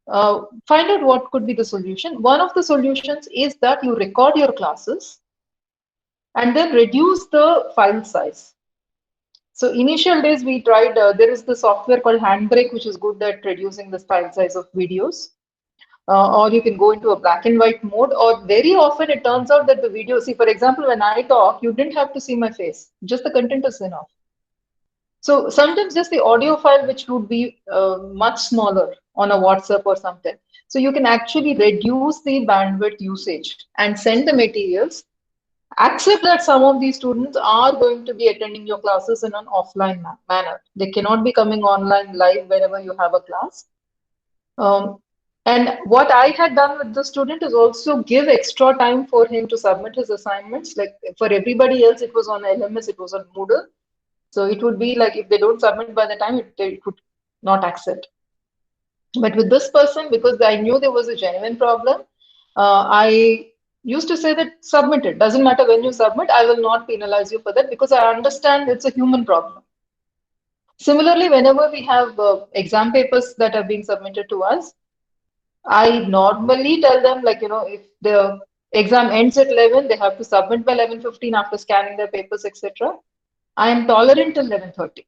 find out what could be the solution. One of the solutions is that you record your classes and then reduce the file size. So initial days we tried, there is the software called Handbrake, which is good at reducing the file size of videos. or you can go into a black and white mode, or very often it turns out that the video, see, for example, when I talk, you didn't have to see my face, just the content is enough. So sometimes just the audio file, which would be much smaller on a WhatsApp or something. So you can actually reduce the bandwidth usage and send the materials. Accept that some of these students are going to be attending your classes in an offline manner. They cannot be coming online live whenever you have a class. And what I had done with the student is also give extra time for him to submit his assignments. Like for everybody else, it was on LMS, it was on Moodle. So it would be like if they don't submit by the time, it would not accept. But with this person, because I knew there was a genuine problem, I used to say that submit it. Doesn't matter when you submit, I will not penalize you for that because I understand it's a human problem. Similarly, whenever we have exam papers that are being submitted to us, I normally tell them, like, if the exam ends at 11, they have to submit by 11:15 after scanning their papers, etc. I am tolerant till 11:30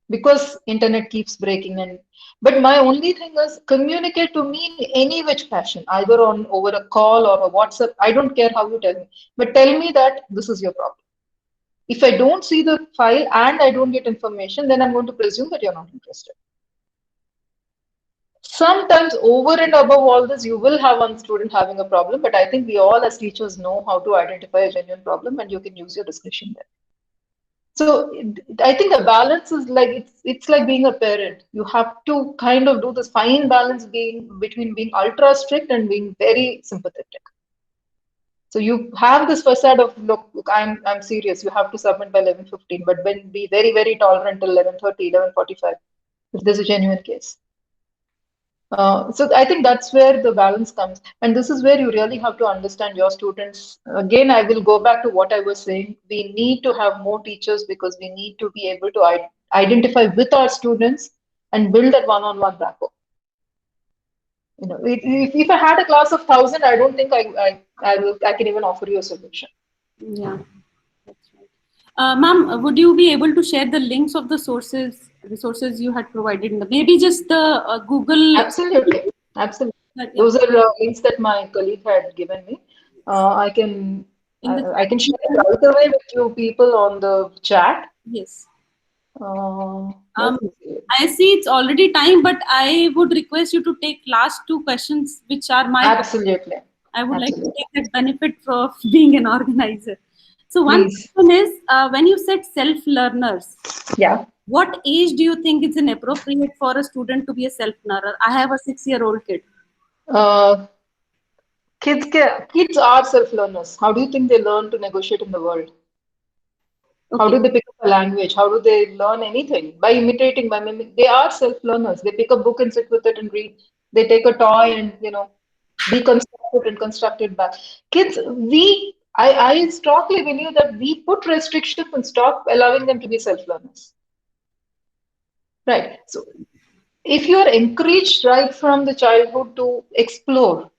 because internet keeps breaking. But my only thing is communicate to me in any which fashion, either over a call or a WhatsApp. I don't care how you tell me, but tell me that this is your problem. If I don't see the file and I don't get information, then I'm going to presume that you're not interested. Sometimes over and above all this, you will have one student having a problem, but I think we all as teachers know how to identify a genuine problem, and you can use your discretion there. So I think the balance is like, it's like being a parent. You have to kind of do this fine balance between being ultra strict and being very sympathetic. So you have this facade of, look, I'm serious. You have to submit by 11:15, but then be very, very tolerant till 11:30, 11:45, if there's a genuine case. So I think that's where the balance comes. And this is where you really have to understand your students. Again, I will go back to what I was saying. We need to have more teachers because we need to be able to identify with our students and build that one-on-one rapport. If I had a class of 1,000, I don't think I can even offer you a solution. Yeah, that's right. Ma'am, would you be able to share the links of the resources you had provided? Maybe just the Google. Absolutely. Those are links that my colleague had given me. I can share it right away with you people on the chat. Yes. I see it's already time, but I would request you to take last two questions, which are my. Absolutely. I would like to take that benefit of being an organizer. So one question is, when you said self-learners, yeah, what age do you think is inappropriate for a student to be a self-learner? I have a 6-year-old kid. Kids are self-learners. How do you think they learn to negotiate in the world? Okay. How do they pick up a language? How do they learn anything? By imitating, by mimicking. They are self-learners. They pick a book and sit with it and read. They take a toy and, deconstruct it and construct it back. Kids, I strongly believe that we put restrictions and stop allowing them to be self-learners. Right. So if you are encouraged right from the childhood to explore.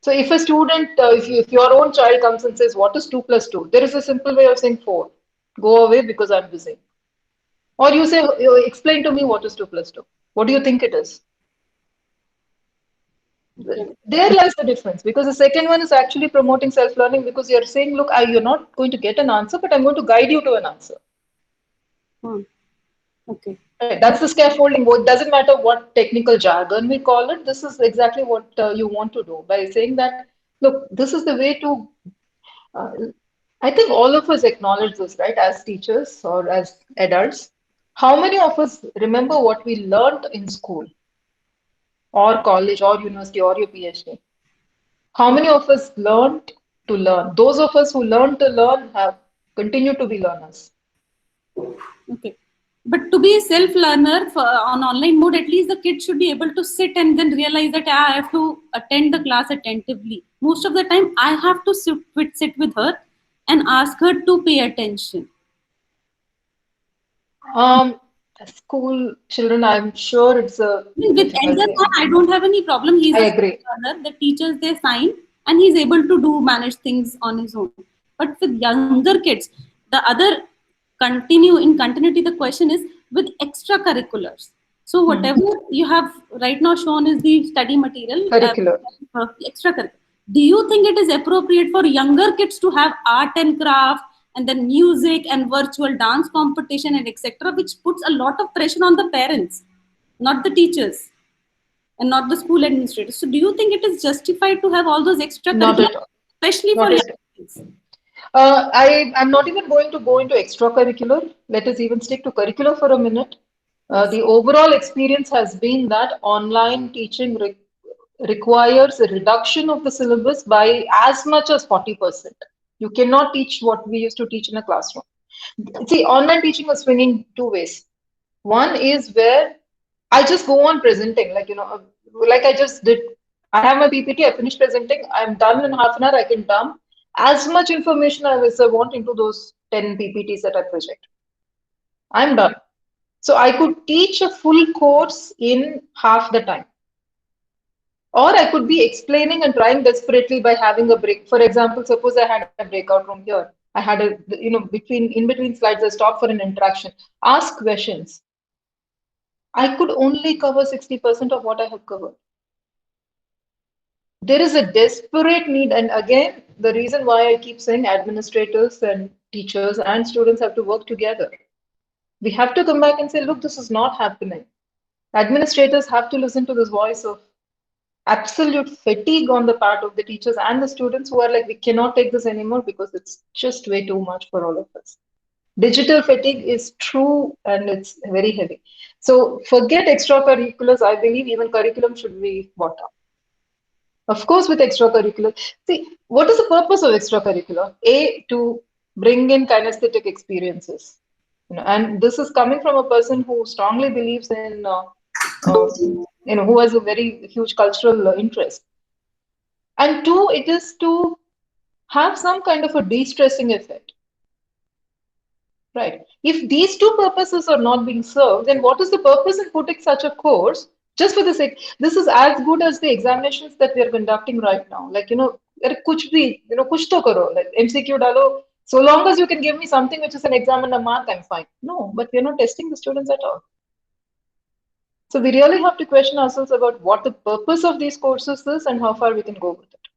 So if a student, if your own child comes and says, what is 2 + 2? There is a simple way of saying 4. Go away because I'm busy. Or you say, explain to me what is 2 + 2. What do you think it is? There lies the difference, because the second one is actually promoting self-learning, because you're saying, look, you're not going to get an answer, but I'm going to guide you to an answer. Okay. Right. That's the scaffolding. It doesn't matter what technical jargon we call it. This is exactly what you want to do by saying that, look, this is the way to. I think all of us acknowledge this, right? As teachers or as adults, how many of us remember what we learned in school or college or university or your PhD? How many of us learned to learn? Those of us who learned to learn have continued to be learners. Okay. But to be a self-learner on online mode, at least the kid should be able to sit and then realize that I have to attend the class attentively. Most of the time, I have to sit with her and ask her to pay attention. School children, I'm sure it's a. With elder one, I don't have any problem. He's I agree. Learner. The teachers, they sign and he's able to manage things on his own. But with younger kids, the other continuity, the question is with extracurriculars. So whatever you have right now shown is the study material. Curricular. Extracurricular. Do you think it is appropriate for younger kids to have art and craft and then music and virtual dance competition and etc., which puts a lot of pressure on the parents, not the teachers and not the school administrators? So do you think it is justified to have all those Not extracurricular, at all. especially Not for at young kids? I'm not even going to go into extracurricular. Let us even stick to curricular for a minute. The overall experience has been that online teaching requires a reduction of the syllabus by as much as 40%. You cannot teach what we used to teach in a classroom. See, online teaching is swinging two ways. One is where I just go on presenting, like I just did. I have my PPT, I finished presenting, I'm done in half an hour, I can dump as much information as I want into those 10 PPTs that I project. I'm done. So I could teach a full course in half the time. Or I could be explaining and trying desperately by having a break. For example, suppose I had a breakout room here. I had in between slides, I stopped for an interaction. Ask questions. I could only cover 60% of what I have covered. There is a desperate need. And again, the reason why I keep saying administrators and teachers and students have to work together. We have to come back and say, look, this is not happening. Administrators have to listen to this voice of absolute fatigue on the part of the teachers and the students who are like, we cannot take this anymore because it's just way too much for all of us. Digital fatigue is true and it's very heavy. So forget extracurriculars. I believe even curriculum should be brought up. Of course, with extracurricular. See, what is the purpose of extracurricular? To bring in kinesthetic experiences. And this is coming from a person who strongly believes in, who has a very huge cultural interest. And two, it is to have some kind of a de-stressing effect. Right. If these two purposes are not being served, then what is the purpose in putting such a course just for the sake? This is as good as the examinations that we are conducting right now. Like, kuch to karo, like MCQ dalo. So long as you can give me something which is an exam and a mark, I'm fine. No, but we're not testing the students at all. So we really have to question ourselves about what the purpose of these courses is and how far we can go with it.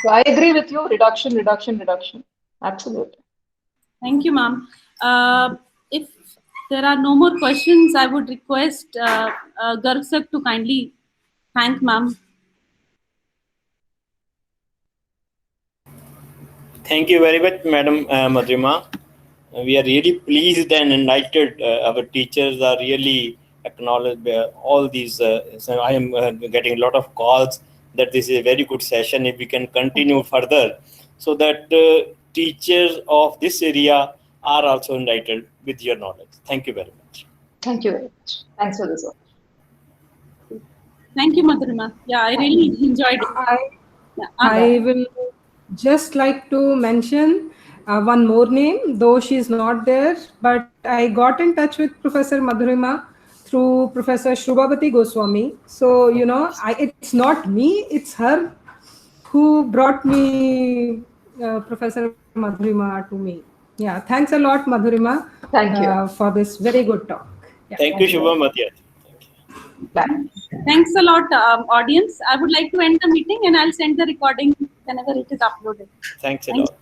So I agree with you, reduction. Absolutely. Thank you, ma'am. If there are no more questions, I would request Garvsak to kindly thank ma'am. Thank you very much, Madam Madhurima. We are really pleased and enlightened. Our teachers are really acknowledged by all these. So I am getting a lot of calls that this is a very good session. If we can continue further, so that teachers of this area are also enlightened with your knowledge. Thank you very much. Thank you very much. Thanks for this. Thank you, Madhurima. Yeah, I really enjoyed it. I will just like to mention one more name, though she is not there, but I got in touch with Professor Madhurima through Professor Shubhavati Goswami. So, it's not me, it's her who brought me Professor Madhurima to me. Yeah, thanks a lot, Madhurima. Thank you. For this very good talk. Yeah. Thank you, Shubhamati. Bye. Thanks a lot, audience. I would like to end the meeting and I'll send the recording whenever it is uploaded. Thanks a lot.